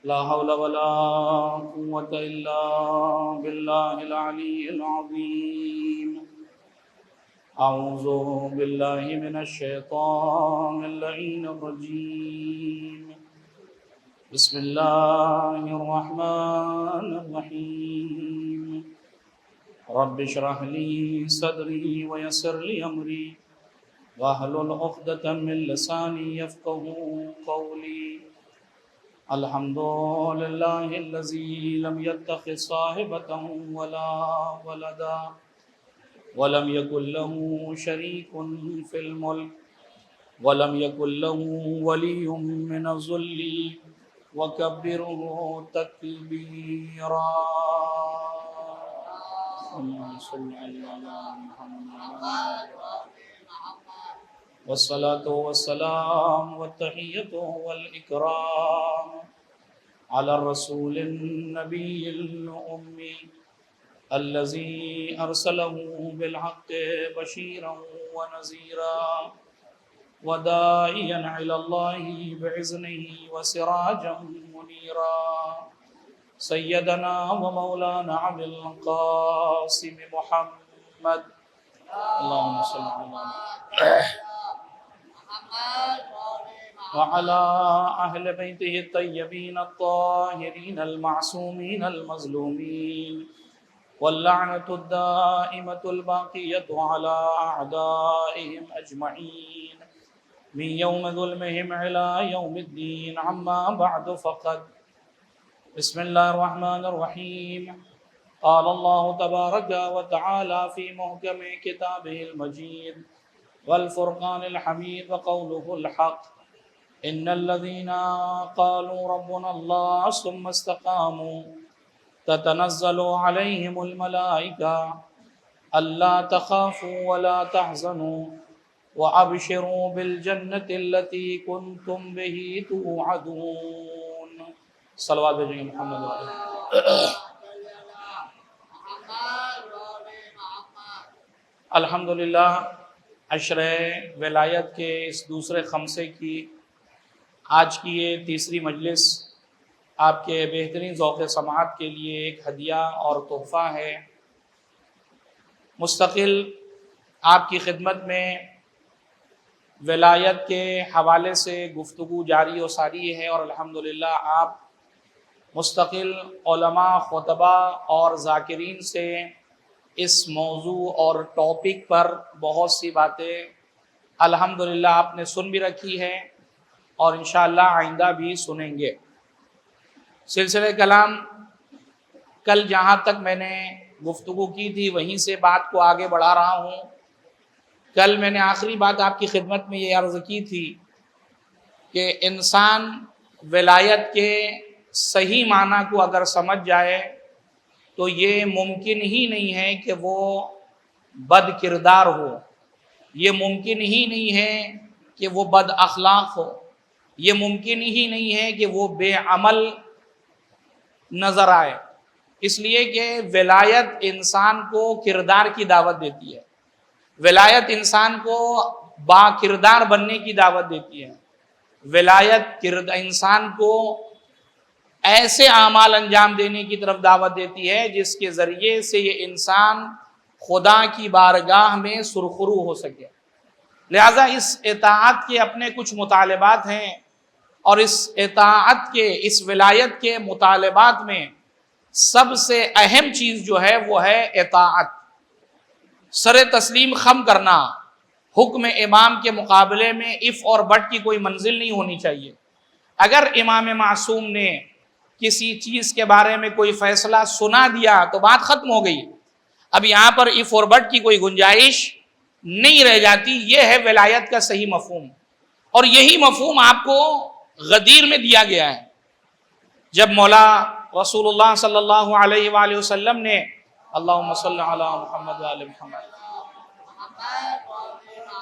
لا حول ولا قوة إلا بالله العلي العظيم. أعوذ بالله من الشيطان اللعين الرجيم. بسم الله الرحمن الرحيم. رب اشرح لي صدري ويسر لي أمري واحلل عقدة من لساني يفقهوا قولي. الحمد لله الذي لم يتخذ صاحبة ولا ولدا ولم يكن له شريك في الملك ولم يكن له ولي من الذل وكبره تكبيرا. اللهم صل على محمد والصلاة والسلام والتحية والإكرام على الرسول النبي الأمي الذي أرسله بالحق بشيرا ونذيرا وداعيا إلى الله بإذنه وسراجا منيرا. سيدنا ومولانا أبي القاسم محمد اللهم صل على وعلى أهل بيته الطيبين الطاهرين المعصومين المظلومين واللعنة الدائمة الباقية على أعدائهم أجمعين من يوم ظلمهم إلى يوم الدين. عما بعد فقد بسم الله الرحمن الرحيم. قال الله تبارك وتعالى في محكم كتابه المجيد والفرقان الحميد وقوله الحق. إن الذين قالوا ربنا الله ثم استقاموا تتنزل عليهم الملائكة ألا تخافوا ولا تحزنوا وأبشروا بالجنة التي كنتم به توعدون. صلوات بھیجیں محمد وعلیہ. الحمدللہ عشرہ ولایت کے اس دوسرے خمسے کی آج کی یہ تیسری مجلس آپ کے بہترین ذوق سماعت کے لیے ایک ہدیہ اور تحفہ ہے. مستقل آپ کی خدمت میں ولایت کے حوالے سے گفتگو جاری و ساری ہے اور الحمدللہ آپ مستقل علماء، خطبہ اور ذاکرین سے اس موضوع اور ٹاپک پر بہت سی باتیں الحمدللہ آپ نے سن بھی رکھی ہے اور انشاءاللہ آئندہ بھی سنیں گے. سلسلہ کلام کل جہاں تک میں نے گفتگو کی تھی وہیں سے بات کو آگے بڑھا رہا ہوں. کل میں نے آخری بات آپ کی خدمت میں یہ عرض کی تھی کہ انسان ولایت کے صحیح معنی کو اگر سمجھ جائے تو یہ ممکن ہی نہیں ہے کہ وہ بد کردار ہو، یہ ممکن ہی نہیں ہے کہ وہ بد اخلاق ہو، یہ ممکن ہی نہیں ہے کہ وہ بے عمل نظر آئے. اس لیے کہ ولایت انسان کو کردار کی دعوت دیتی ہے، ولایت انسان کو با کردار بننے کی دعوت دیتی ہے، ولایت انسان کو ایسے اعمال انجام دینے کی طرف دعوت دیتی ہے جس کے ذریعے سے یہ انسان خدا کی بارگاہ میں سرخرو ہو سکے. لہذا اس اطاعت کے اپنے کچھ مطالبات ہیں اور اس اطاعت کے، اس ولایت کے مطالبات میں سب سے اہم چیز جو ہے وہ ہے اطاعت. سر تسلیم خم کرنا، حکم امام کے مقابلے میں اف اور بٹ کی کوئی منزل نہیں ہونی چاہیے. اگر امام معصوم نے کسی چیز کے بارے میں کوئی فیصلہ سنا دیا تو بات ختم ہو گئی. اب یہاں پر اف اور بٹ کی کوئی گنجائش نہیں رہ جاتی. یہ ہے ولایت کا صحیح مفہوم، اور یہی مفہوم آپ کو غدیر میں دیا گیا ہے. جب مولا رسول اللہ صلی اللہ علیہ وآلہ وسلم نے اللہم صلی علی محمد وآل محمد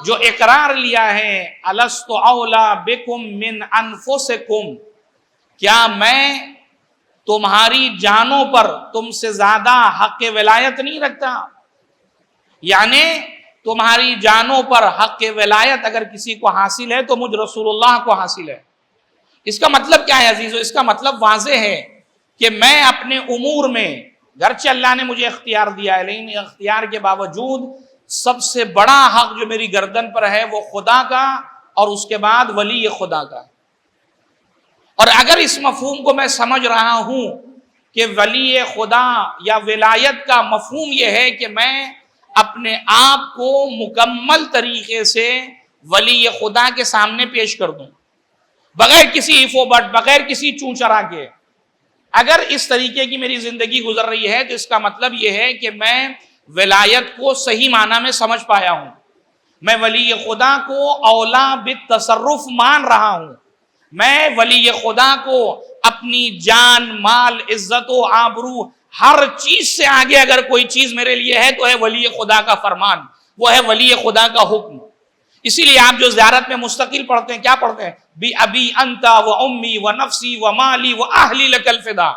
جو اقرار لیا ہے الست اولا بکم من انفسکم، کیا میں تمہاری جانوں پر تم سے زیادہ حق ولایت نہیں رکھتا؟ یعنی تمہاری جانوں پر حق ولایت اگر کسی کو حاصل ہے تو مجھ رسول اللہ کو حاصل ہے. اس کا مطلب کیا ہے عزیزو؟ اس کا مطلب واضح ہے کہ میں اپنے امور میں، گرچہ اللہ نے مجھے اختیار دیا ہے، لیکن اختیار کے باوجود سب سے بڑا حق جو میری گردن پر ہے وہ خدا کا اور اس کے بعد ولی خدا کا. اور اگر اس مفہوم کو میں سمجھ رہا ہوں کہ ولی خدا یا ولایت کا مفہوم یہ ہے کہ میں اپنے آپ کو مکمل طریقے سے ولی خدا کے سامنے پیش کر دوں، بغیر کسی ایف و بٹ، بغیر کسی چوں چرا کے، اگر اس طریقے کی میری زندگی گزر رہی ہے تو اس کا مطلب یہ ہے کہ میں ولایت کو صحیح معنی میں سمجھ پایا ہوں. میں ولی خدا کو اولا بالتصرف مان رہا ہوں. میں ولی خدا کو اپنی جان، مال، عزت و آبرو، ہر چیز سے آگے اگر کوئی چیز میرے لیے ہے تو ہے ولی خدا کا فرمان، وہ ہے ولی خدا کا حکم. اسی لیے آپ جو زیارت میں مستقل پڑھتے ہیں، کیا پڑھتے ہیں؟ بی ابی انتا و امی و نفسی و مالی و اہلی لک الفدا.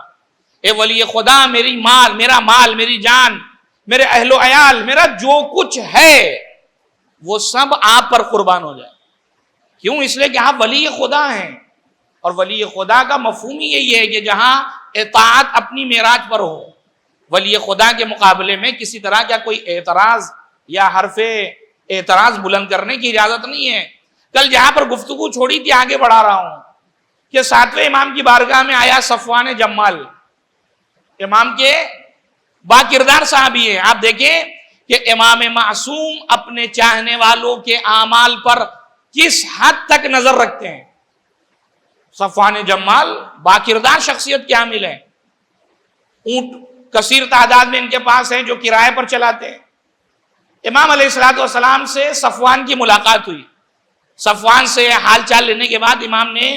اے ولی خدا، میری مال، میری جان، میرے اہل و عیال، میرا جو کچھ ہے وہ سب آپ پر قربان ہو جائے. کیوں؟ اس لیے کہ آپ ولی خدا ہیں. اور ولی خدا کا مفہوم ہی یہی ہے کہ جہاں اطاعت اپنی معراج پر ہو. ولی خدا کے مقابلے میں کسی طرح کا کوئی اعتراض یا حرف اعتراض بلند کرنے کی اجازت نہیں ہے. کل جہاں پر گفتگو چھوڑی تھی آگے بڑھا رہا ہوں کہ 7ویں امام کی بارگاہ میں آیا صفوان جمال، امام کے با کردار صحابی ہیں. آپ دیکھیں کہ امام معصوم اپنے چاہنے والوں کے اعمال پر کس حد تک نظر رکھتے ہیں. صفوان جمال با کردار شخصیت کے حامل ہیں. اونٹ کثیر تعداد میں ان کے پاس ہیں جو کرائے پر چلاتے ہیں. امام علیہ الصلوۃ والسلام سے صفوان کی ملاقات ہوئی. صفوان سے حال چال لینے کے بعد امام نے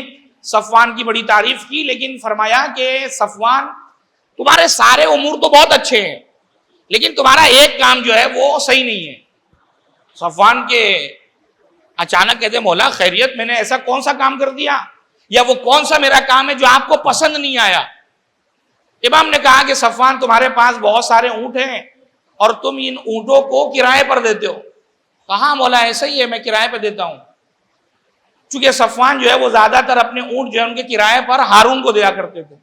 صفوان کی بڑی تعریف کی، لیکن فرمایا کہ صفوان، تمہارے سارے امور تو بہت اچھے ہیں لیکن تمہارا ایک کام جو ہے وہ صحیح نہیں ہے. صفوان کے اچانک کہتے مولا خیریت، میں نے ایسا کون سا کام کر دیا یا وہ کون سا میرا کام ہے جو آپ کو پسند نہیں آیا؟ امام نے کہا کہ صفوان، تمہارے پاس بہت سارے اونٹ ہیں اور تم ان اونٹوں کو کرائے پر دیتے ہو. کہا مولا ایسا ہی ہے، میں کرائے پہ دیتا ہوں. چونکہ صفوان جو ہے وہ زیادہ تر اپنے اونٹ جو ہے ان کے کرائے پر ہارون کو دیا کرتے تھے.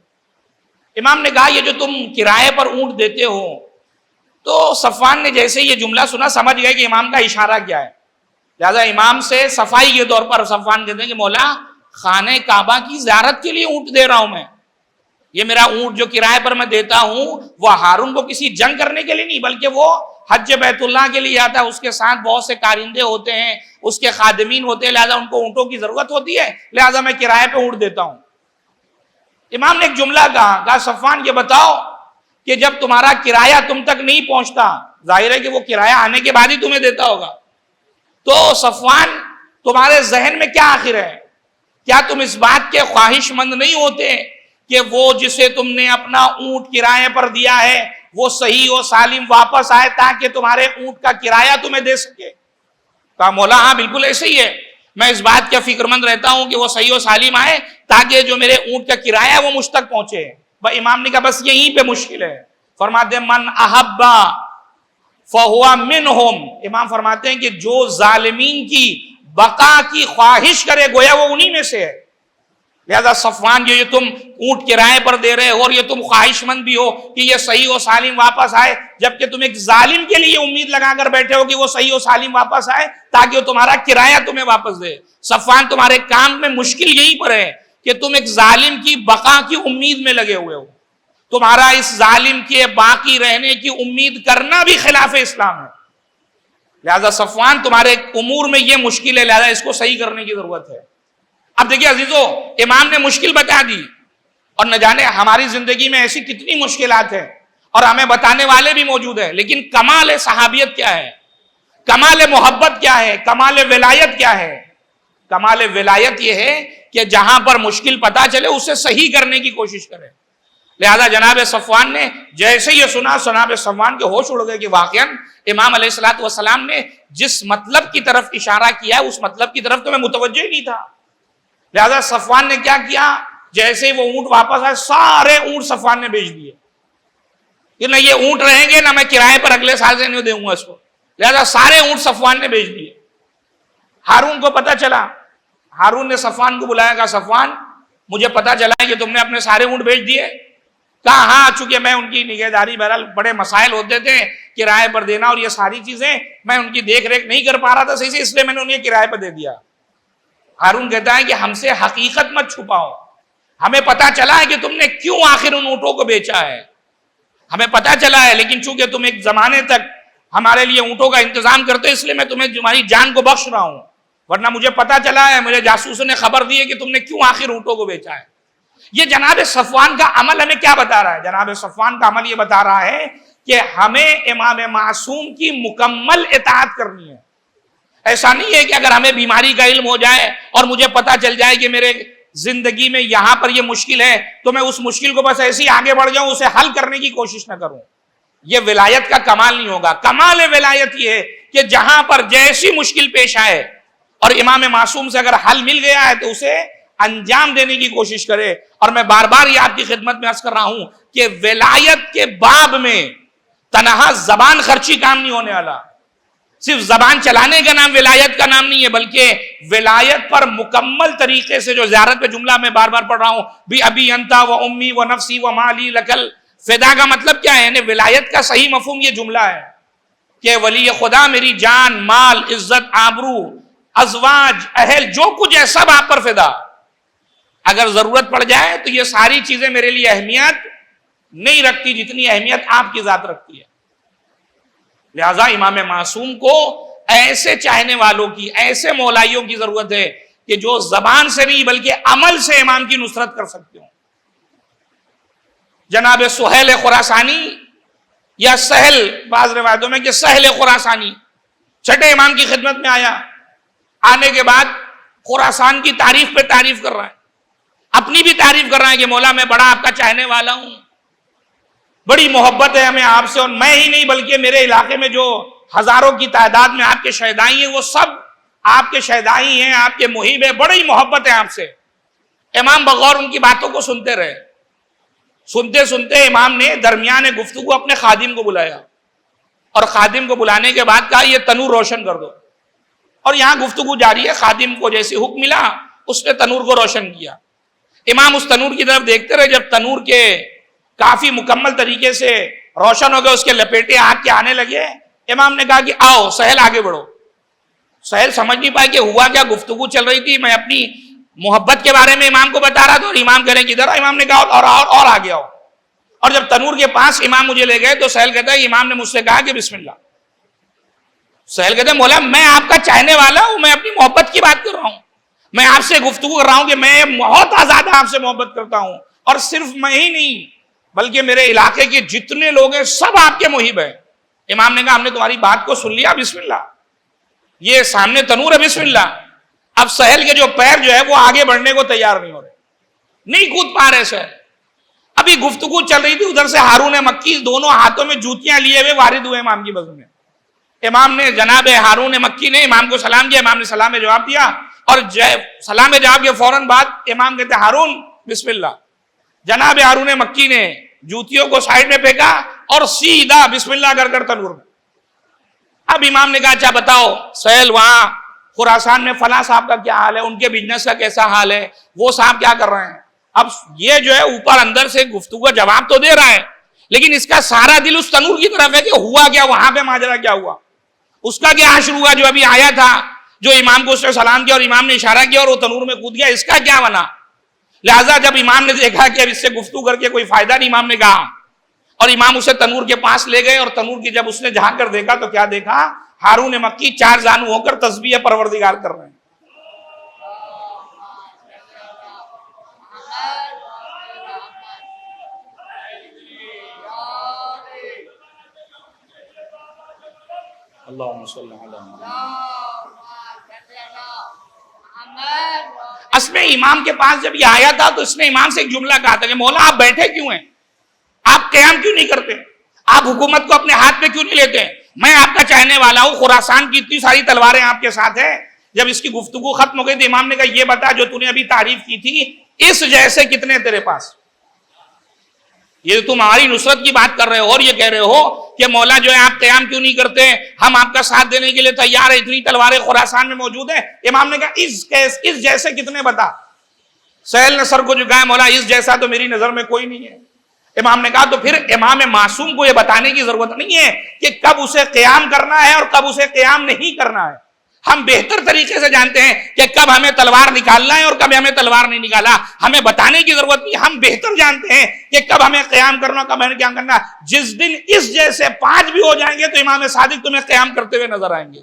امام نے کہا یہ جو تم کرائے پر اونٹ دیتے ہو، تو صفوان نے جیسے یہ جملہ سنا سمجھ گئے کہ امام کا اشارہ کیا ہے. لہذا امام سے صفائی کے طور پر صفوان کہتے ہیں کہ مولا، خانہ کعبہ کی زیارت کے لیے اونٹ دے رہا ہوں میں. یہ میرا اونٹ جو کرائے پر میں دیتا ہوں وہ ہارون کو کسی جنگ کرنے کے لیے نہیں، بلکہ وہ حج بیت اللہ کے لیے آتا ہے. اس کے ساتھ بہت سے کارندے ہوتے ہیں، اس کے خادمین ہوتے ہیں، لہذا ان کو اونٹوں کی ضرورت ہوتی ہے، لہذا میں کرائے پہ اونٹ دیتا ہوں. امام نے ایک جملہ کہا صفوان یہ بتاؤ کہ جب تمہارا کرایہ تم تک نہیں پہنچتا، ظاہر ہے کہ وہ کرایہ آنے کے بعد ہی تمہیں دیتا ہوگا، تو صفوان تمہارے ذہن میں کیا آخر ہے؟ کیا تم اس بات کے خواہش مند نہیں ہوتے کہ وہ جسے تم نے اپنا اونٹ کرائے پر دیا ہے وہ صحیح و سالم واپس آئے تاکہ تمہارے اونٹ کا کرایہ تمہیں دے سکے؟ کہا مولا ہاں بالکل ایسے ہی ہے، میں اس بات کا فکر مند رہتا ہوں کہ وہ صحیح و سالم آئے تاکہ جو میرے اونٹ کا کرایہ ہے وہ مجھ تک پہنچے. امام نے کہا بس یہیں پہ مشکل ہے. فرماتے ہیں من احبا فہوا منہم. امام فرماتے ہیں کہ جو ظالمین کی بقا کی خواہش کرے گویا وہ انہی میں سے ہے. لہذا صفوان جو یہ تم اونٹ کرائے پر دے رہے ہو اور یہ تم خواہش مند بھی ہو کہ یہ صحیح و سالم واپس آئے، جبکہ تم ایک ظالم کے لیے امید لگا کر بیٹھے ہو کہ وہ صحیح و سالم واپس آئے تاکہ وہ تمہارا کرایہ تمہیں واپس دے. صفوان تمہارے کام میں مشکل یہی پر ہے کہ تم ایک ظالم کی بقا کی امید میں لگے ہوئے ہو. تمہارا اس ظالم کے باقی رہنے کی امید کرنا بھی خلاف اسلام ہے. لہذا صفوان تمہارے امور میں یہ مشکل ہے، لہذا اس کو صحیح کرنے کی ضرورت ہے. اب دیکھیے عزیزو، امام نے مشکل بتا دی، اور نہ جانے ہماری زندگی میں ایسی کتنی مشکلات ہیں اور ہمیں بتانے والے بھی موجود ہیں، لیکن کمال صحابیت کیا ہے، کمال محبت کیا ہے، کمال ولایت کیا ہے؟ کمال ولایت یہ ہے کہ جہاں پر مشکل پتا چلے اسے صحیح کرنے کی کوشش کرے. لہذا جناب صفوان نے جیسے یہ سنا، جناب صفوان کے ہوش اڑ گئے کہ واقعاً امام علیہ الصلوۃ والسلام نے جس مطلب کی طرف اشارہ کیا ہے اس مطلب کی طرف تو میں متوجہ ہی نہیں تھا. لہذا صفوان نے کیا کیا، جیسے وہ اونٹ واپس آئے سارے اونٹ صفوان نے بیچ دیے کہ نہ یہ اونٹ رہیں گے، نہ میں کرائے پر اگلے سال سے نہیں دوں گا اس کو. لہذا سارے اونٹ صفوان نے بیچ دیے. ہارون کو پتا چلا، ہارون نے صفوان کو بلایا، کہا صفوان مجھے پتا چلا ہے کہ تم نے اپنے سارے اونٹ بیچ دیے. کہا ہاں, چونکہ میں ان کی نگہداری, بہرحال بڑے مسائل ہوتے تھے کرائے پر دینا اور یہ ساری چیزیں, میں ان کی دیکھ ریکھ نہیں کر پا رہا تھا صحیح سے, اس لیے میں نے انہیں کرائے پر دے دیا. ہارون کہتا ہے کہ ہم سے حقیقت مت چھپاؤ, ہمیں پتا چلا ہے کہ تم نے کیوں آخر ان اونٹوں کو بیچا ہے, ہمیں پتا چلا ہے, لیکن چونکہ تم ایک زمانے تک ہمارے لیے اونٹوں کا انتظام کرتے اس لیے میں تمہیں تمہاری جان کو بخش رہا ہوں, ورنہ مجھے پتا چلا ہے, مجھے جاسوسوں نے خبر دی ہے کہ تم نے کیوں آخر اونٹوں کو بیچا ہے. یہ جناب صفوان کا عمل ہمیں کیا بتا رہا ہے؟ جناب صفوان کا عمل یہ بتا رہا ہے کہ ہمیں امام معصوم کی مکمل اطاعت کرنی ہے. ایسا نہیں ہے کہ اگر ہمیں بیماری کا علم ہو جائے اور مجھے پتا چل جائے کہ میرے زندگی میں یہاں پر یہ مشکل ہے تو میں اس مشکل کو بس ایسے ہی آگے بڑھ جاؤں, اسے حل کرنے کی کوشش نہ کروں. یہ ولایت کا کمال نہیں ہوگا. کمال ولایت یہ ہے کہ جہاں پر جیسی مشکل پیش آئے اور امام معصوم سے اگر حل مل گیا ہے تو اسے انجام دینے کی کوشش کرے. اور میں بار بار یہ آپ کی خدمت میں عرض کر رہا ہوں کہ ولایت کے باب میں تنہا زبان خرچی کام نہیں ہونے والا. صرف زبان چلانے کا نام ولایت کا نام نہیں ہے, بلکہ ولایت پر مکمل طریقے سے, جو زیارت پہ جملہ میں بار بار پڑھ رہا ہوں, بھی ابی انتا و امی و نفسی و مالی لکل فدا, کا مطلب کیا ہے؟ یعنی ولایت کا صحیح مفہوم یہ جملہ ہے کہ ولی خدا میری جان, مال, عزت, آبرو, ازواج, اہل, جو کچھ ہے سب آپ پر فدا. اگر ضرورت پڑ جائے تو یہ ساری چیزیں میرے لیے اہمیت نہیں رکھتی جتنی اہمیت آپ کی ذات رکھتی ہے. لہذا امام معصوم کو ایسے چاہنے والوں کی, ایسے مولائیوں کی ضرورت ہے کہ جو زبان سے نہیں بلکہ عمل سے امام کی نصرت کر سکتے ہوں. جناب سہیل خراسانی یا سہل, بعض روایتوں میں کہ سہل خراسانی, چھٹے امام کی خدمت میں آیا. آنے کے بعد خراسان کی تعریف پہ تعریف کر رہا ہے, اپنی بھی تعریف کر رہا ہے کہ مولا میں بڑا آپ کا چاہنے والا ہوں, بڑی محبت ہے ہمیں آپ سے, اور میں ہی نہیں بلکہ میرے علاقے میں جو ہزاروں کی تعداد میں آپ کے شہدائی ہیں وہ سب آپ کے شہدائی ہیں, آپ کے محب ہیں, بڑی محبت ہے آپ سے. امام بغور ان کی باتوں کو سنتے رہے. سنتے سنتے امام نے درمیان گفتگو اپنے خادم کو بلایا, اور خادم کو بلانے کے بعد کہا یہ تنور روشن کر دو. اور یہاں گفتگو جاری ہے, خادم کو جیسے حکم ملا اس نے تنور کو روشن کیا. امام اس تنور کی طرف دیکھتے رہے. جب تنور کے کافی مکمل طریقے سے روشن ہو گئے, اس کے لپیٹے آگ کے آنے لگے, امام نے کہا کہ آؤ سہل آگے بڑھو. سہل سمجھ نہیں پائے کہ ہوا کیا, گفتگو چل رہی تھی, میں اپنی محبت کے بارے میں امام کو بتا رہا تھا اور امام کہہ رہے ہیں کدھر. امام نے کہا اور آگے آؤ. اور جب تنور کے پاس امام مجھے لے گئے تو سہل کہتا ہے امام نے مجھ سے کہا کہ بسم اللہ. سہل کہتے ہیں مولا میں آپ کا چاہنے والا ہوں, میں اپنی محبت کی بات کر رہا ہوں, میں آپ سے گفتگو کر رہا ہوں کہ میں بہت زیادہ آپ سے محبت کرتا ہوں, اور صرف میں ہی نہیں بلکہ میرے علاقے کے جتنے لوگ ہیں سب آپ کے محب ہیں. امام نے کہا ہم نے تمہاری بات کو سن لیا, بسم اللہ. یہ سامنے تنور ہے, بسم اللہ. اب سہل کے جو پیر جو ہے وہ آگے بڑھنے کو تیار نہیں ہو رہے, نہیں کود پا رہے سہل. ابھی گفتگو چل رہی تھی, ادھر سے ہارون مکی دونوں ہاتھوں میں جوتیاں لیے ہوئے وارد ہوئے امام کی بزم میں. امام نے, جناب ہارون مکی نے امام کو سلام کیا, امام نے سلام میں جواب دیا, اور سلام میں جواب کے فوراً بعد امام کہتے ہارون بسم اللہ. جناب ہارون مکی نے جوتیوں کو سائڈ میں پھینکا اور سیدھا بسم اللہ کر کر تنور میں. اب امام نے کہا اچھا بتاؤ سہیل, وہاں خراسان میں فلاں صاحب کا کیا حال ہے, ان کے بزنس کا کیسا حال ہے, وہ صاحب کیا کر رہے ہیں. اب یہ جو ہے اوپر اندر سے گفتگو جواب تو دے رہا ہے, لیکن اس کا سارا دل اس تنور کی طرف ہے کہ ہوا کیا, وہاں پہ ماجرا کیا ہوا, اس کا کیا حشر ہوا جو ابھی آیا تھا, جو امام کو اس نے سلام کیا اور امام نے اشارہ کیا اور وہ تنور میں کود گیا, اس کا کیا بنا. لہٰذا جب امام نے دیکھا کہ اب اس سے گفتگو کر کے کوئی فائدہ نہیں, امام نے کہا, اور امام اسے تنور کے پاس لے گئے, اور تنور کی جب اس نے جھانک کر دیکھا تو کیا دیکھا, ہارون مکی چار زانو ہو کر تسبیح پروردگار کر رہے ہیں. اللہم صلی علی محمد. اس میں امام کے پاس جب یہ آیا تھا تو اس نے امام سے ایک جملہ کہا تھا کہ مولا آپ بیٹھے کیوں ہیں, آپ قیام کیوں نہیں کرتے, آپ حکومت کو اپنے ہاتھ میں کیوں نہیں لیتے, میں آپ کا چاہنے والا ہوں, خراسان کی اتنی ساری تلواریں آپ کے ساتھ ہیں. جب اس کی گفتگو ختم ہو گئی تو امام نے کہا یہ بتا جو تو نے ابھی تعریف کی تھی اس جیسے کتنے تیرے پاس, یہ تم ہماری نصرت کی بات کر رہے ہو اور یہ کہہ رہے ہو کہ مولا جو ہے آپ قیام کیوں نہیں کرتے, ہم آپ کا ساتھ دینے کے لیے تیار ہیں, اتنی تلواریں خراسان میں موجود ہیں. امام نے کہا اس جیسے کتنے بتا. سہیل نے سر کو جھکایا، مولا اس جیسا تو میری نظر میں کوئی نہیں ہے۔ امام نے کہا تو پھر امام معصوم کو یہ بتانے کی ضرورت نہیں ہے کہ کب اسے قیام کرنا ہے اور کب اسے قیام نہیں کرنا ہے۔ ہم بہتر طریقے سے جانتے ہیں کہ کب ہمیں تلوار نکالنا ہے اور کب ہمیں تلوار نہیں نکالا، ہمیں بتانے کی ضرورت نہیں، ہم بہتر جانتے ہیں کہ کب ہمیں قیام کرنا، کب ہمیں قیام کرنا۔ جس دن اس جیسے 5 بھی ہو جائیں گے تو امام صادق تمہیں قیام کرتے ہوئے نظر آئیں گے۔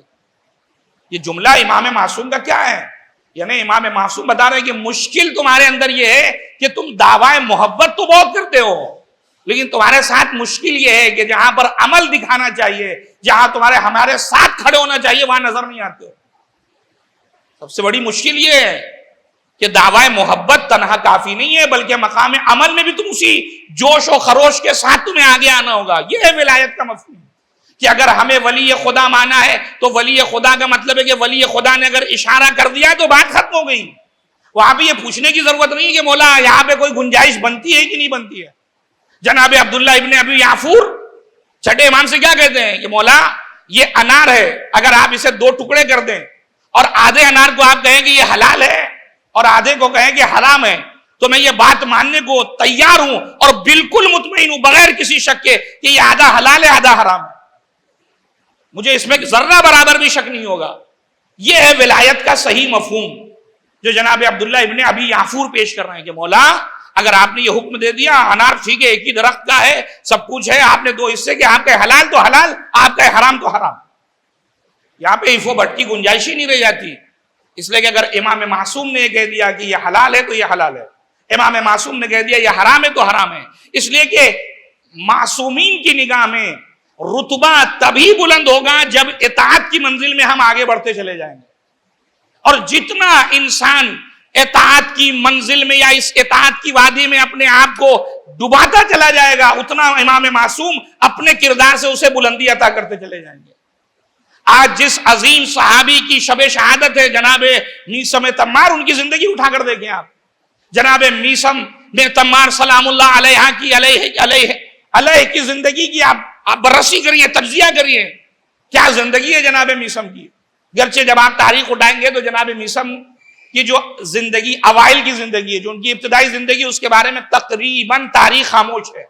یہ جملہ امام معصوم کا کیا ہے؟ یعنی امام معصوم بتا رہے ہیں کہ مشکل تمہارے اندر یہ ہے کہ تم دعوی محبت تو بہت کرتے ہو، لیکن تمہارے ساتھ مشکل یہ ہے کہ جہاں پر عمل دکھانا چاہیے، جہاں ہمارے ساتھ کھڑے ہونا چاہیے، وہاں نظر نہیں آتے ہو۔ سب سے بڑی مشکل یہ ہے کہ دعوی محبت تنہا کافی نہیں ہے، بلکہ مقام عمل میں بھی تم اسی جوش و خروش کے ساتھ تمہیں آگے آنا ہوگا۔ یہ ہے ولایت کا مفہوم، کہ اگر ہمیں ولی خدا مانا ہے تو ولی خدا کا مطلب ہے کہ ولی خدا نے اگر اشارہ کر دیا تو بات ختم ہو گئی۔ وہاں بھی یہ پوچھنے کی ضرورت نہیں کہ مولا یہاں پہ کوئی گنجائش بنتی ہے کہ نہیں بنتی ہے۔ جناب عبداللہ ابن ابی یعفور چھٹے امام سے کیا کہتے ہیں کہ مولا یہ انار ہے، اگر آپ اسے 2 ٹکڑے کر دیں اور آدھے انار کو آپ کہیں کہ یہ حلال ہے اور آدھے کو کہیں کہ حرام ہے، تو میں یہ بات ماننے کو تیار ہوں اور بالکل مطمئن ہوں بغیر کسی شک کے کہ یہ آدھا حلال ہے آدھا حرام ہے، مجھے اس میں ذرہ برابر بھی شک نہیں ہوگا۔ یہ ہے ولایت کا صحیح مفہوم جو جناب عبداللہ ابن ابی یعفور پیش کر رہے ہیں کہ مولا اگر آپ نے یہ حکم دے دیا انار ٹھیک ہے ایک ہی درخت کا ہے، سب کچھ ہے، آپ نے 2 حصے کہ آپ کا حلال تو حلال، آپ کا حرام تو حرام، یہاں پہ عفو بٹ کی گنجائش ہی نہیں رہ جاتی۔ اس لیے کہ اگر امام معصوم نے یہ کہہ دیا کہ یہ حلال ہے تو یہ حلال ہے، امام معصوم نے کہہ دیا یہ حرام ہے تو حرام ہے، اس لیے کہ معصومین کی نگاہ میں رتبہ تبھی بلند ہوگا جب اطاعت کی منزل میں ہم آگے بڑھتے چلے جائیں گے، اور جتنا انسان اطاعت کی منزل میں یا اس اطاعت کی وادی میں اپنے آپ کو ڈباتا چلا جائے گا، اتنا امام معصوم اپنے کردار سے اسے بلندی عطا کرتے چلے جائیں گے۔ آج جس عظیم صحابی کی شب شہادت ہے جناب میثم تمار، ان کی زندگی اٹھا کر دیکھیں آپ، جناب میثم تمار سلام اللہ علیہ کی علیہ کی زندگی کی آپ بررسی کریے، تجزیہ کریے، کیا زندگی ہے جناب میثم کی۔ گرچہ جب آپ تاریخ اٹھائیں گے تو جناب میثم کی جو زندگی اوائل کی زندگی ہے، جو ان کی ابتدائی زندگی، اس کے بارے میں تقریباً تاریخ خاموش ہے،